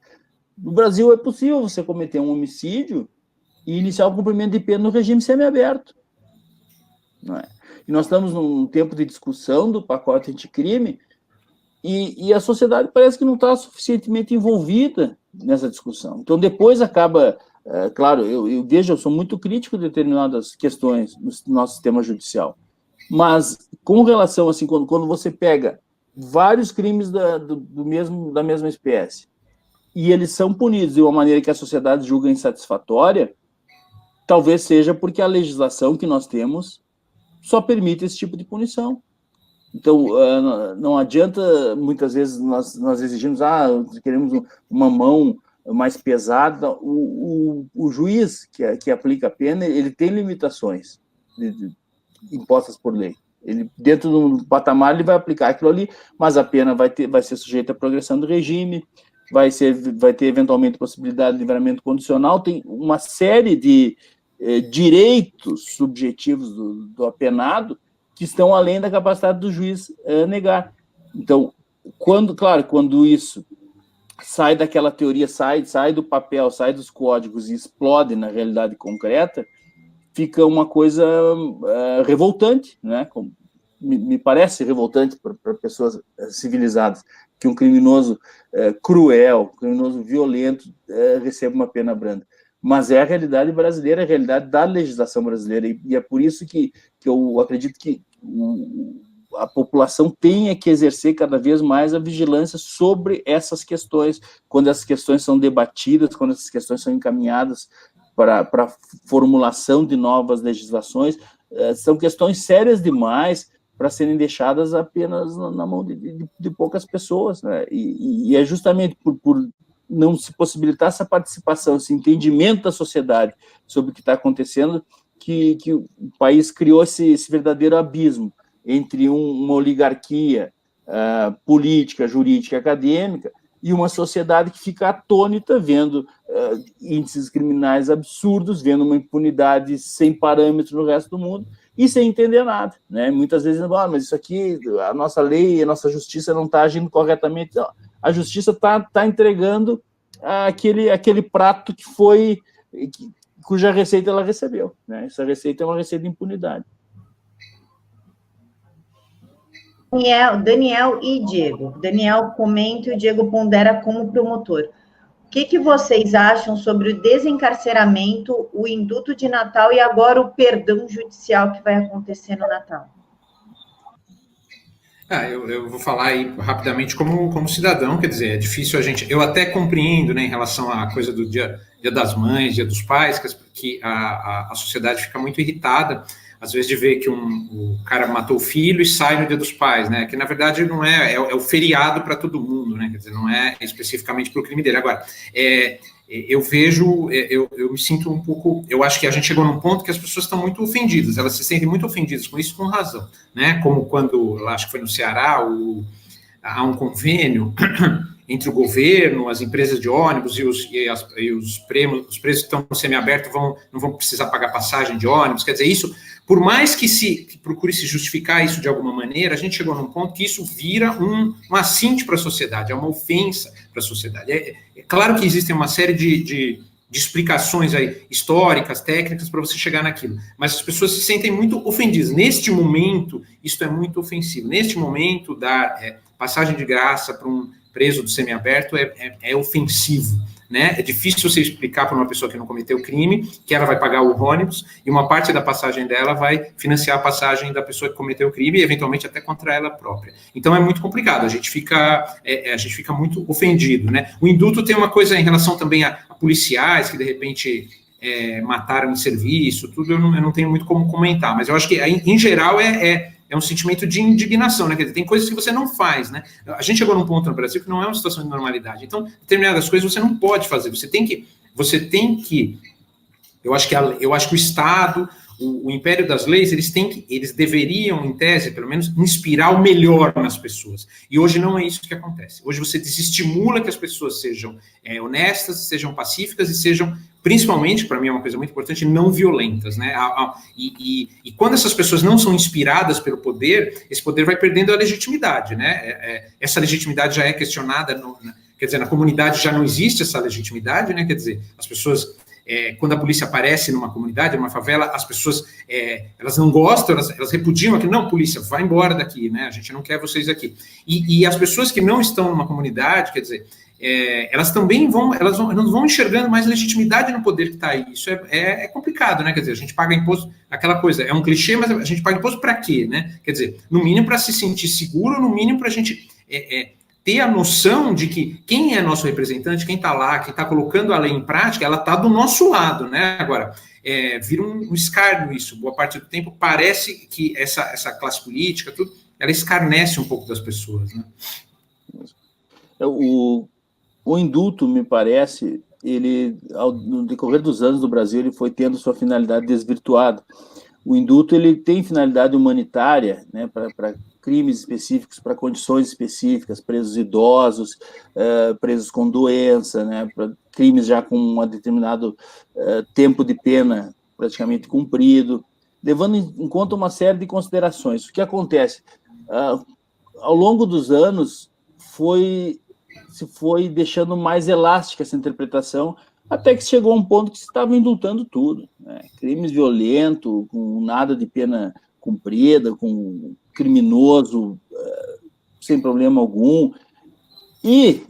No Brasil é possível você cometer um homicídio e iniciar o cumprimento de pena no regime semiaberto, não é? E nós estamos num tempo de discussão do pacote anticrime e a sociedade parece que não está suficientemente envolvida nessa discussão. Então, depois acaba... claro, eu sou muito crítico de determinadas questões no nosso sistema judicial, mas com relação, assim, quando você pega vários crimes da mesma espécie e eles são punidos de uma maneira que a sociedade julga insatisfatória, talvez seja porque a legislação que nós temos só permite esse tipo de punição. Então, não adianta, muitas vezes, nós exigimos, queremos uma mão mais pesada. O juiz que aplica a pena, ele tem limitações impostas por lei. Ele, dentro do patamar, ele vai aplicar aquilo ali, mas a pena vai ser sujeita à progressão do regime, vai ter, eventualmente, possibilidade de livramento condicional, tem uma série de direitos subjetivos do apenado que estão além da capacidade do juiz negar. Então, quando isso sai daquela teoria, sai do papel, sai dos códigos e explode na realidade concreta, fica uma coisa revoltante, né? Me parece revoltante para pessoas civilizadas que um criminoso cruel, um criminoso violento receba uma pena branda. Mas é a realidade brasileira, a realidade da legislação brasileira, e é por isso que eu acredito que a população tenha que exercer cada vez mais a vigilância sobre essas questões, quando essas questões são debatidas, quando essas questões são encaminhadas para a formulação de novas legislações, são questões sérias demais para serem deixadas apenas na mão de poucas pessoas, né? E é justamente por não se possibilitar essa participação, esse entendimento da sociedade sobre o que está acontecendo, que o país criou esse verdadeiro abismo entre uma oligarquia política, jurídica, acadêmica, e uma sociedade que fica atônita vendo índices criminais absurdos, vendo uma impunidade sem parâmetro no resto do mundo, e sem entender nada, né? Muitas vezes, mas isso aqui, a nossa lei, a nossa justiça não está agindo corretamente. Não, a justiça está entregando aquele prato cuja receita ela recebeu, né? Essa receita é uma receita de impunidade. Daniel e Diego. Daniel comenta e o Diego pondera como promotor. que vocês acham sobre o desencarceramento, o indulto de Natal e agora o perdão judicial que vai acontecer no Natal? Eu vou falar aí rapidamente como cidadão, quer dizer, é difícil a gente... Eu até compreendo, né, em relação à coisa do dia das Mães, Dia dos Pais, que a sociedade fica muito irritada, às vezes, de ver que o cara matou o filho e sai no Dia dos Pais, né, que na verdade não é o feriado para todo mundo, né, quer dizer, não é especificamente para o crime dele. Agora, eu vejo, eu me sinto um pouco, eu acho que a gente chegou num ponto que as pessoas estão muito ofendidas, elas se sentem muito ofendidas com isso, com razão, né, como quando, acho que foi no Ceará, há um convênio entre o governo, as empresas de ônibus e os presos que estão no semiaberto não vão precisar pagar passagem de ônibus, quer dizer, isso, por mais que procure se justificar isso de alguma maneira, a gente chegou num ponto que isso vira um assinte para a sociedade, é uma ofensa para a sociedade. É claro que existem uma série de explicações aí, históricas, técnicas, para você chegar naquilo, mas as pessoas se sentem muito ofendidas. Neste momento, isso é muito ofensivo. Neste momento, dar passagem de graça para um preso do semiaberto é ofensivo, né? É difícil você explicar para uma pessoa que não cometeu crime que ela vai pagar o ônibus e uma parte da passagem dela vai financiar a passagem da pessoa que cometeu o crime e, eventualmente, até contra ela própria. Então, é muito complicado, a gente fica muito ofendido, né? O indulto tem uma coisa em relação também a policiais que, de repente, mataram em serviço, tudo, eu não tenho muito como comentar, mas eu acho que, em geral, é um sentimento de indignação, né? Quer dizer, tem coisas que você não faz, né? A gente chegou num ponto no Brasil que não é uma situação de normalidade. Então, determinadas coisas você não pode fazer. Você tem que. Eu acho que o Estado, o império das leis, eles deveriam, em tese, pelo menos, inspirar o melhor nas pessoas. E hoje não é isso que acontece. Hoje você desestimula que as pessoas sejam honestas, sejam pacíficas e sejam, principalmente, para mim é uma coisa muito importante, não violentas, né? E quando essas pessoas não são inspiradas pelo poder, esse poder vai perdendo a legitimidade, né? Essa legitimidade já é questionada, quer dizer, na comunidade já não existe essa legitimidade, né? Quer dizer, as pessoas... quando a polícia aparece numa comunidade, numa favela, as pessoas, elas não gostam, elas repudiam aquilo, não, polícia, vai embora daqui, né, a gente não quer vocês aqui. E as pessoas que não estão numa comunidade, quer dizer, elas também não vão enxergando mais legitimidade no poder que está aí. Isso é complicado, né, quer dizer, a gente paga imposto, aquela coisa, é um clichê, mas a gente paga imposto para quê, né, quer dizer, no mínimo para se sentir seguro, no mínimo para a gente... ter a noção de que quem é nosso representante, quem está lá, quem está colocando a lei em prática, ela está do nosso lado, né? Agora, vira um escárnio isso. Boa parte do tempo parece que essa classe política, tudo, ela escarnece um pouco das pessoas, né? O indulto, me parece, no decorrer dos anos do Brasil, ele foi tendo sua finalidade desvirtuada. O indulto, ele tem finalidade humanitária, né, para crimes específicos, para condições específicas, presos idosos, presos com doença, né, para crimes já com um determinado tempo de pena praticamente cumprido, levando em conta uma série de considerações. O que acontece? Ao longo dos anos, se foi deixando mais elástica essa interpretação, até que chegou a um ponto que se estava indultando tudo, né? Crimes violentos, com nada de pena cumprida, com criminoso sem problema algum. E,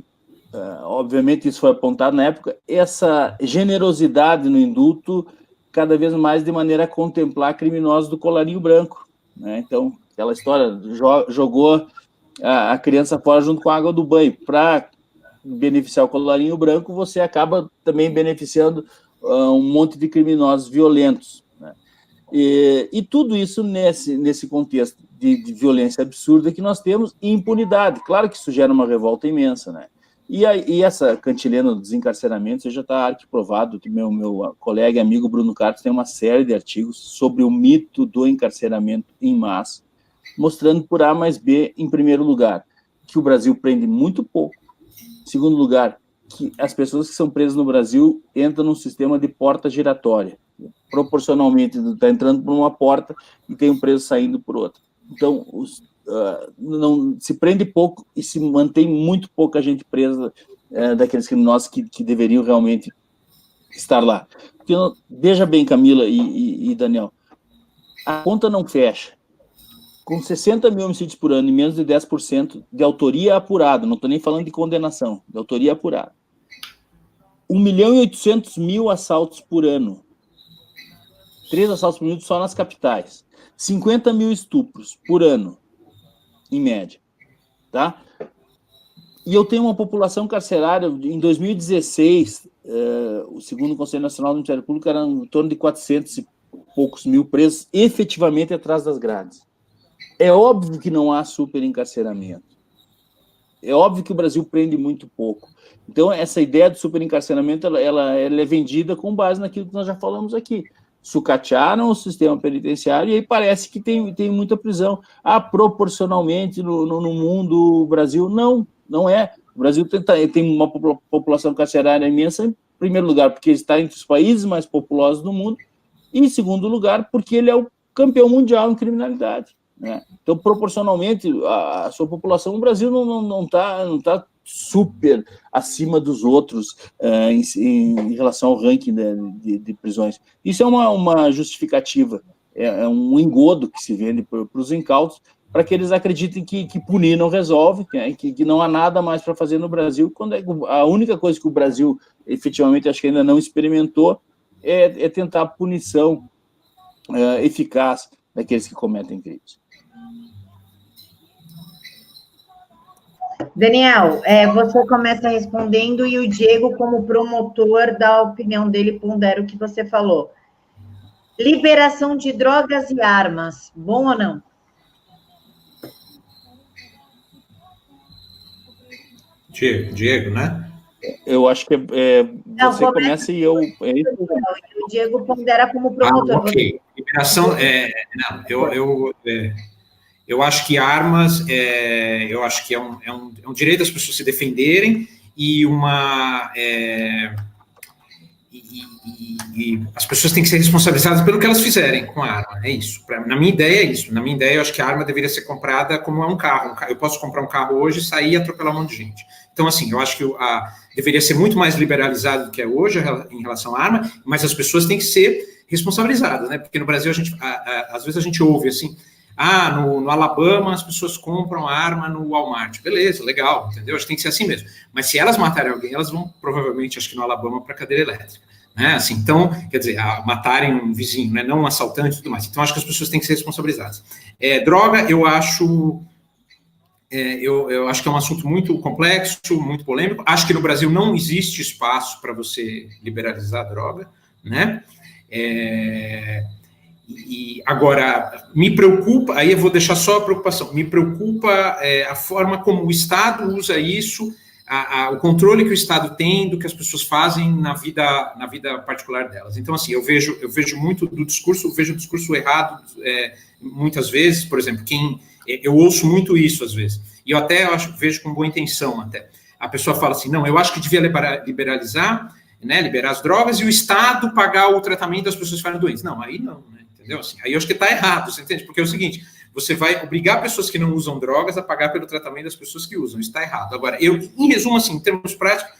obviamente, isso foi apontado na época, essa generosidade no indulto, cada vez mais de maneira a contemplar criminosos do colarinho branco, né? Então, aquela história, jogou a criança fora junto com a água do banho. Para beneficiar o colarinho branco, você acaba também beneficiando um monte de criminosos violentos, né? E tudo isso nesse contexto de violência absurda que nós temos e impunidade. Claro que isso gera uma revolta imensa, né? E essa cantilena do desencarceramento já está arquiprovado, que meu colega e amigo Bruno Carlos tem uma série de artigos sobre o mito do encarceramento em massa, mostrando por A mais B, em primeiro lugar, que o Brasil prende muito pouco. Em segundo lugar, que as pessoas que são presas no Brasil entram num sistema de porta giratória. Proporcionalmente, está entrando por uma porta e tem um preso saindo por outra. Então, não se prende pouco e se mantém muito pouca gente presa daqueles criminosos que deveriam realmente estar lá. Porque, veja bem, Camila e Daniel, a conta não fecha. Com 60 mil homicídios por ano e menos de 10% de autoria apurada, não estou nem falando de condenação, de autoria apurada. 1.800.000 assaltos por ano. 3 assaltos por minuto só nas capitais. 50 mil estupros por ano, em média. Tá? E eu tenho uma população carcerária, em 2016, o segundo o Conselho Nacional do Ministério Público, era em torno de 400 e poucos mil presos efetivamente atrás das grades. É óbvio que não há superencarceramento. É óbvio que o Brasil prende muito pouco. Então, essa ideia de superencarceramento, ela é vendida com base naquilo que nós já falamos aqui. Sucatearam o sistema penitenciário e aí parece que tem muita prisão. Proporcionalmente no mundo, o Brasil não é. O Brasil tem uma população carcerária imensa, em primeiro lugar, porque está entre os países mais populosos do mundo, e em segundo lugar, porque ele é o campeão mundial em criminalidade. Né? Então, proporcionalmente, a sua população, o Brasil não está super acima dos outros em relação ao ranking de prisões. Isso é uma justificativa, é um engodo que se vende para os incautos, para que eles acreditem que punir não resolve, que não há nada mais para fazer no Brasil, quando a única coisa que o Brasil, efetivamente, acho que ainda não experimentou, é tentar a punição eficaz daqueles que cometem crimes. Daniel, você começa respondendo e o Diego, como promotor, dá a opinião dele, pondera o que você falou. Liberação de drogas e armas, bom ou não? Diego, né? Eu acho que você começa e eu... O Diego pondera como promotor. Ok. Liberação... Eu acho que armas, eu acho que é um direito das pessoas se defenderem e as pessoas têm que ser responsabilizadas pelo que elas fizerem com a arma, é isso. Na minha ideia é isso. Na minha ideia, eu acho que a arma deveria ser comprada como um carro. Eu posso comprar um carro hoje, sair e atropelar um monte de gente. Então, assim, eu acho que deveria ser muito mais liberalizado do que é hoje em relação à arma, mas as pessoas têm que ser responsabilizadas, né? Porque no Brasil, às vezes a gente ouve assim... no Alabama as pessoas compram arma no Walmart. Beleza, legal, entendeu? Acho que tem que ser assim mesmo. Mas se elas matarem alguém, elas vão provavelmente, acho que no Alabama, para a cadeira elétrica. Né? Assim, então, quer dizer, matarem um vizinho, né? Não um assaltante e tudo mais. Então, acho que as pessoas têm que ser responsabilizadas. Droga, eu acho que é um assunto muito complexo, muito polêmico. Acho que no Brasil não existe espaço para você liberalizar a droga, né? E agora, me preocupa, aí eu vou deixar só a preocupação, me preocupa a forma como o Estado usa isso, o controle que o Estado tem do que as pessoas fazem na vida particular delas. Então, assim, eu vejo muito do discurso, vejo o discurso errado muitas vezes, por exemplo, eu ouço muito isso às vezes, e eu até vejo com boa intenção até. A pessoa fala assim, não, eu acho que devia liberalizar, né, liberar as drogas e o Estado pagar o tratamento das pessoas que ficarem doentes. Não, aí não, né? Entendeu? Assim, aí eu acho que está errado, você entende? Porque é o seguinte, você vai obrigar pessoas que não usam drogas a pagar pelo tratamento das pessoas que usam, isso está errado. Agora, em resumo, assim, em termos práticos,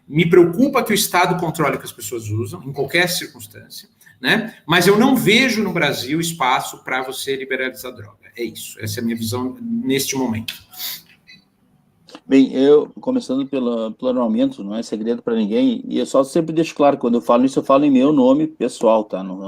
me preocupa que o Estado controle o que as pessoas usam, em qualquer circunstância, né? Mas eu não vejo no Brasil espaço para você liberalizar a droga. É isso, essa é a minha visão neste momento. Bem, começando pelo armamento, não é segredo para ninguém, e eu só sempre deixo claro, quando eu falo isso, eu falo em meu nome pessoal, tá? Não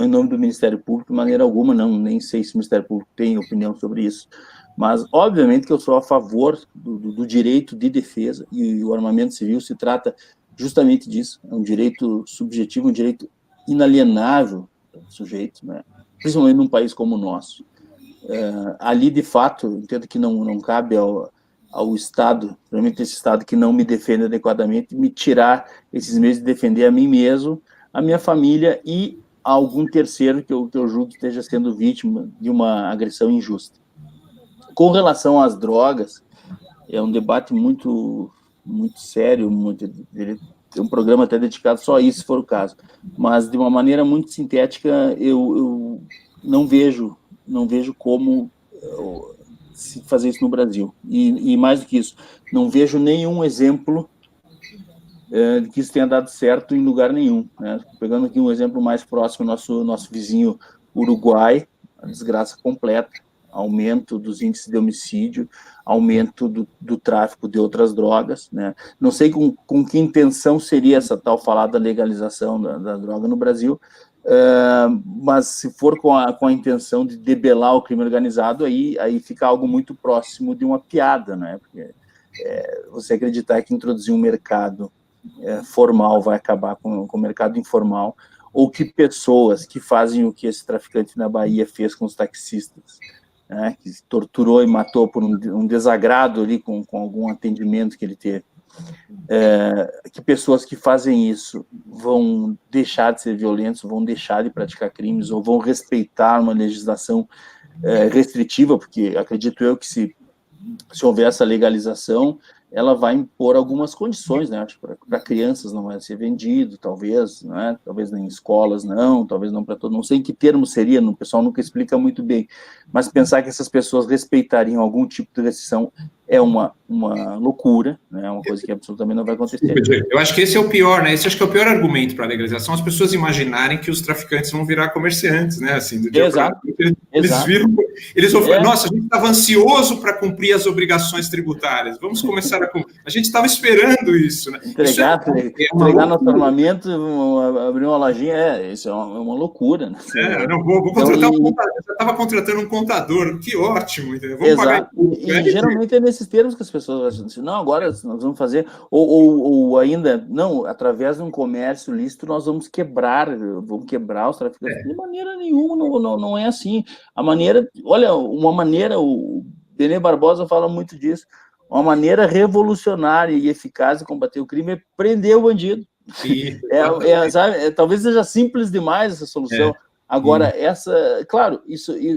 em nome do Ministério Público, de maneira alguma, nem sei se o Ministério Público tem opinião sobre isso, mas, obviamente, que eu sou a favor do direito de defesa, e o armamento civil se trata justamente disso, é um direito subjetivo, um direito inalienável do sujeito, né? Principalmente num país como o nosso. Ali, de fato, entendo que não cabe ao Estado, realmente esse Estado que não me defende adequadamente, me tirar esses meios de defender a mim mesmo, a minha família e algum terceiro que eu julgo que esteja sendo vítima de uma agressão injusta. Com relação às drogas, é um debate muito, muito sério, tem um programa até dedicado só a isso, se for o caso, mas de uma maneira muito sintética, eu não vejo como se fazer isso no Brasil. E mais do que isso, não vejo nenhum exemplo de que isso tenha dado certo em lugar nenhum. Né? Pegando aqui um exemplo mais próximo, nosso vizinho Uruguai, a desgraça completa. aumento dos índices de homicídio, aumento do tráfico de outras drogas, né? Não sei com que intenção seria essa tal falada legalização da droga no Brasil, mas se for com a intenção de debelar o crime organizado, aí fica algo muito próximo de uma piada, né? Porque você acreditar que introduzir um mercado formal vai acabar com o mercado informal, ou que pessoas que fazem o que esse traficante na Bahia fez com os taxistas, né, que torturou e matou por um desagrado ali com algum atendimento que ele teve, que pessoas que fazem isso vão deixar de ser violentos, vão deixar de praticar crimes, ou vão respeitar uma legislação restritiva, porque acredito eu que se houver essa legalização, ela vai impor algumas condições, né? Acho que para crianças não vai ser vendido, talvez, né? Talvez em escolas não, talvez não para todos, não sei em que termo seria, o pessoal nunca explica muito bem, mas pensar que essas pessoas respeitariam algum tipo de restrição é uma loucura, né? É uma coisa que absolutamente não vai acontecer. Eu acho que esse é o pior, né? Esse acho que é o pior argumento para a legalização, as pessoas imaginarem que os traficantes vão virar comerciantes, né? Assim, do dia Exato. Eles vão falar, nossa, a gente estava ansioso para cumprir as obrigações tributárias, vamos começar a gente estava esperando isso, né? Entregar nosso armamento, abrir uma lojinha, isso é uma loucura, né? Vou contratar um contador, eu já estava contratando um contador, que ótimo, entendeu? Vamos pagar. E geralmente é nesses termos que as pessoas acham assim, não, agora nós vamos fazer, ou ainda, não, através de um comércio lícito nós vamos quebrar os traficantes. De maneira nenhuma, não é assim. Uma maneira, o Benê Barbosa fala muito disso, uma maneira revolucionária e eficaz de combater o crime é prender o bandido. Sim, sabe, talvez seja simples demais essa solução. Agora, claro,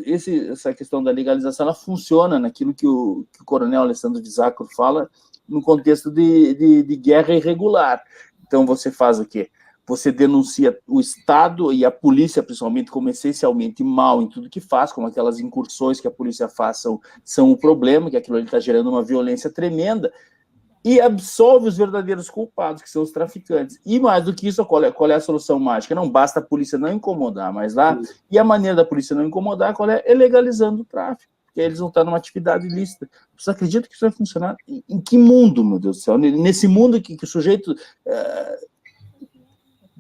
essa questão da legalização, ela funciona naquilo que o coronel Alessandro de Zacco fala, no contexto de guerra irregular. Então, você faz o quê? Você denuncia o Estado e a polícia, principalmente, como essencialmente mal em tudo que faz, como aquelas incursões que a polícia faz são o problema, que aquilo ali está gerando uma violência tremenda, e absolve os verdadeiros culpados, que são os traficantes. E mais do que isso, qual é a solução mágica? Não basta a polícia não incomodar, mas e a maneira da polícia não incomodar, qual é? É legalizando o tráfico, porque eles vão estar numa atividade ilícita. Você acredita que isso vai funcionar? Em que mundo, meu Deus do céu? Nesse mundo que o sujeito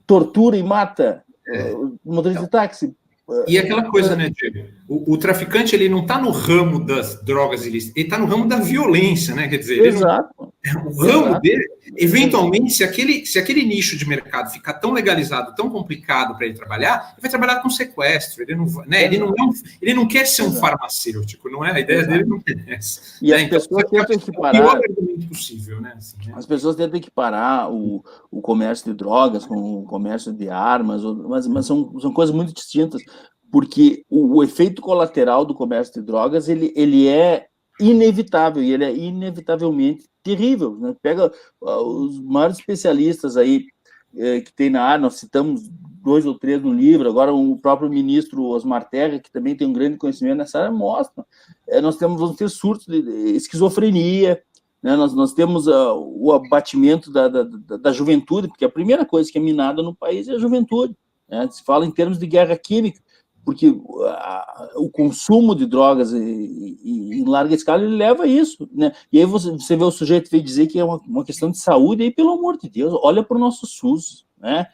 tortura e mata o motorista de táxi. E aquela coisa, né, Diego? O traficante, ele não está no ramo das drogas ilícitas, ele está no ramo da violência, né? Quer dizer, o ramo dele, eventualmente, se aquele nicho de mercado ficar tão legalizado, tão complicado para ele trabalhar, ele vai trabalhar com sequestro. Ele não, né? Ele não quer ser um farmacêutico, não é? A ideia dele não é essa. E as pessoas tentam equiparar. Possível, né? Assim, né? As pessoas tentam equiparar o comércio de drogas com o comércio de armas, mas são coisas muito distintas, porque o efeito colateral do comércio de drogas ele é inevitável, e ele é inevitavelmente terrível, né? Pega os maiores especialistas aí que tem na área, nós citamos 2 ou 3 no livro, agora o próprio ministro Osmar Terra, que também tem um grande conhecimento nessa área, mostra. Nós vamos ter surtos de esquizofrenia, né? Nós temos o abatimento da juventude, porque a primeira coisa que é minada no país é a juventude, né? Se fala em termos de guerra química, porque o consumo de drogas em larga escala, ele leva a isso, né? E aí você vê o sujeito veio dizer que é uma questão de saúde, e aí, pelo amor de Deus, olha para o nosso SUS, né?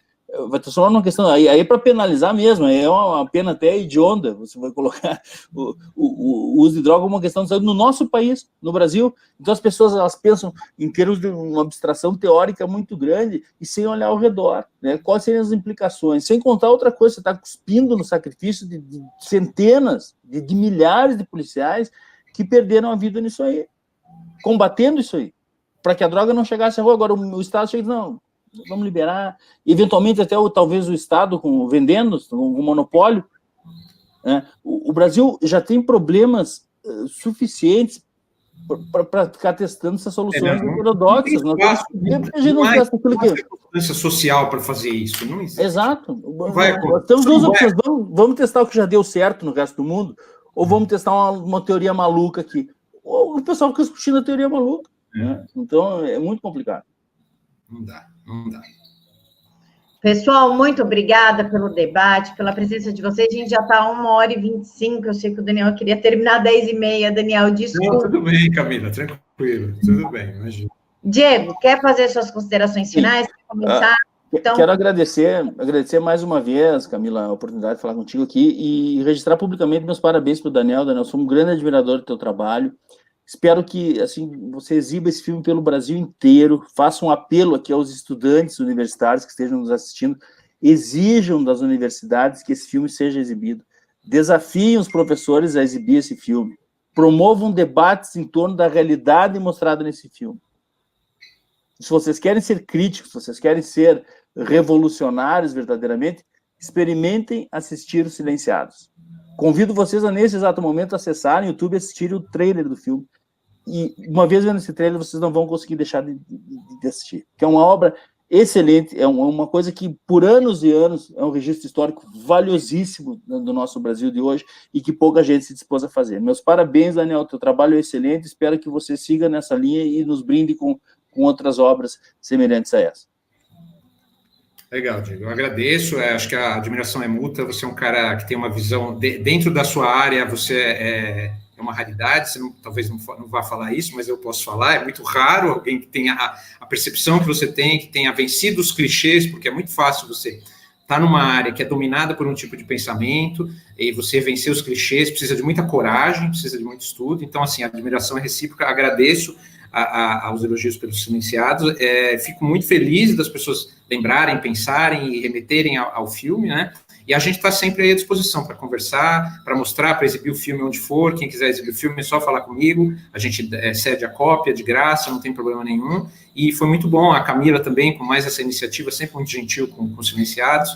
Vai transformar numa questão, aí para penalizar mesmo, é uma pena até hedionda, você vai colocar o uso de droga como uma questão de saúde no nosso país, no Brasil. Então as pessoas, elas pensam em termos de uma abstração teórica muito grande e sem olhar ao redor, né? Quais seriam as implicações? Sem contar outra coisa, você está cuspindo no sacrifício de centenas, de milhares de policiais que perderam a vida nisso aí, combatendo isso aí, para que a droga não chegasse à rua. Agora o Estado chega e diz, não, vamos liberar, eventualmente até talvez o Estado vendendo, com um monopólio, né? O Brasil já tem problemas suficientes para ficar testando essas soluções heterodoxas. Não há importância social para fazer isso, não existe. Exato. Temos 2 opções, vamos testar o que já deu certo no resto do mundo, ou vamos testar uma teoria maluca aqui. O pessoal fica discutindo a teoria maluca, né? Então é muito complicado. Não dá. Pessoal, muito obrigada pelo debate, pela presença de vocês. A gente já está 1h25. Eu sei que o Daniel queria terminar 10h30. Daniel, desculpa. Não, tudo bem, Camila, tranquilo, tudo bem, imagina. Diego, quer fazer suas considerações finais? Quer começar? Então... Quero agradecer mais uma vez, Camila, a oportunidade de falar contigo aqui e registrar publicamente meus parabéns para o Daniel. Daniel, sou um grande admirador do teu trabalho. Espero que assim você exiba esse filme pelo Brasil inteiro, faça um apelo aqui aos estudantes universitários que estejam nos assistindo, exijam das universidades que esse filme seja exibido, desafiem os professores a exibir esse filme, promovam debates em torno da realidade mostrada nesse filme. Se vocês querem ser críticos, se vocês querem ser revolucionários verdadeiramente, experimentem assistir Os Silenciados. Convido vocês a, nesse exato momento, acessarem o YouTube e assistirem o trailer do filme. E, uma vez vendo esse trailer, vocês não vão conseguir deixar de assistir. Que é uma obra excelente, é uma coisa que, por anos e anos, é um registro histórico valiosíssimo do nosso Brasil de hoje e que pouca gente se dispôs a fazer. Meus parabéns, Daniel, teu trabalho é excelente, espero que você siga nessa linha e nos brinde com outras obras semelhantes a essa. Legal, Diego. Eu agradeço. Acho que a admiração é mútua. Você é um cara que tem uma visão dentro da sua área. Você é uma raridade. Você talvez não vá falar isso, mas eu posso falar. É muito raro alguém que tenha a percepção que você tem, que tenha vencido os clichês, porque é muito fácil você estar numa área que é dominada por um tipo de pensamento e você vencer os clichês. Precisa de muita coragem, precisa de muito estudo. Então, assim, a admiração é recíproca. Agradeço aos elogios pelos silenciados. Fico muito feliz das pessoas lembrarem, pensarem e remeterem ao filme, né? E a gente está sempre aí à disposição para conversar, para mostrar, para exibir o filme onde for. Quem quiser exibir o filme é só falar comigo. A gente cede a cópia de graça, não tem problema nenhum. E foi muito bom. A Camila também, com mais essa iniciativa, sempre muito gentil com os silenciados.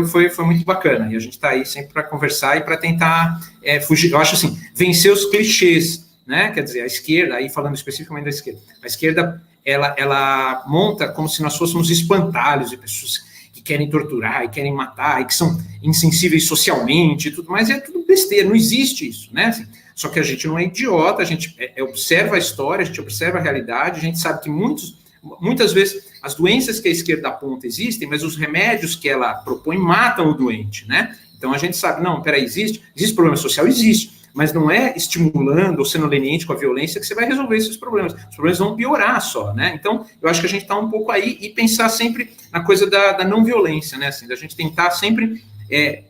Foi muito bacana. E a gente está aí sempre para conversar e para tentar fugir. Eu acho assim, vencer os clichês, né? Quer dizer, a esquerda, aí falando especificamente da esquerda, a esquerda, ela monta como se nós fôssemos espantalhos de pessoas que querem torturar e querem matar e que são insensíveis socialmente e tudo mais, é tudo besteira, não existe isso, né? Assim, só que a gente não é idiota, a gente observa a história, a gente observa a realidade, a gente sabe que muitas vezes as doenças que a esquerda aponta existem, mas os remédios que ela propõe matam o doente, né? Então a gente sabe, não, peraí, existe problema social? Existe. Mas não é estimulando ou sendo leniente com a violência que você vai resolver esses problemas. Os problemas vão piorar só, né? Então, eu acho que a gente está um pouco aí e pensar sempre na coisa da não violência, né? Assim, da gente tentar sempre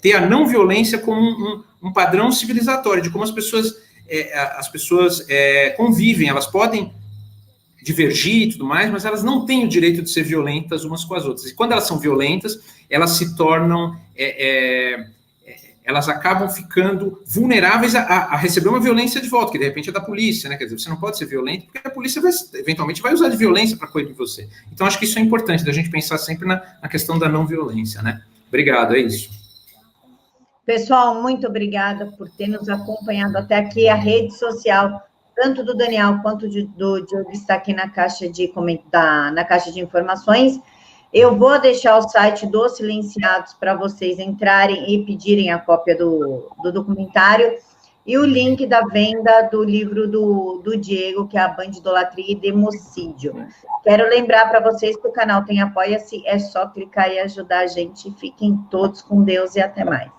ter a não violência como um padrão civilizatório, de como as pessoas convivem, elas podem divergir e tudo mais, mas elas não têm o direito de ser violentas umas com as outras. E quando elas são violentas, elas se tornam... elas acabam ficando vulneráveis a receber uma violência de volta, que de repente é da polícia, né? Quer dizer, você não pode ser violento, porque a polícia eventualmente vai usar de violência para coibir você. Então, acho que isso é importante, da gente pensar sempre na questão da não violência, né? Obrigado, é isso. Pessoal, muito obrigada por ter nos acompanhado até aqui. A rede social, tanto do Daniel quanto do Diogo, está aqui na caixa de informações. Eu vou deixar o site dos Silenciados para vocês entrarem e pedirem a cópia do documentário e o link da venda do livro do Diego, que é a Bandidolatria e Democídio. Quero lembrar para vocês que o canal tem Apoia-se, é só clicar e ajudar a gente. Fiquem todos com Deus e até mais.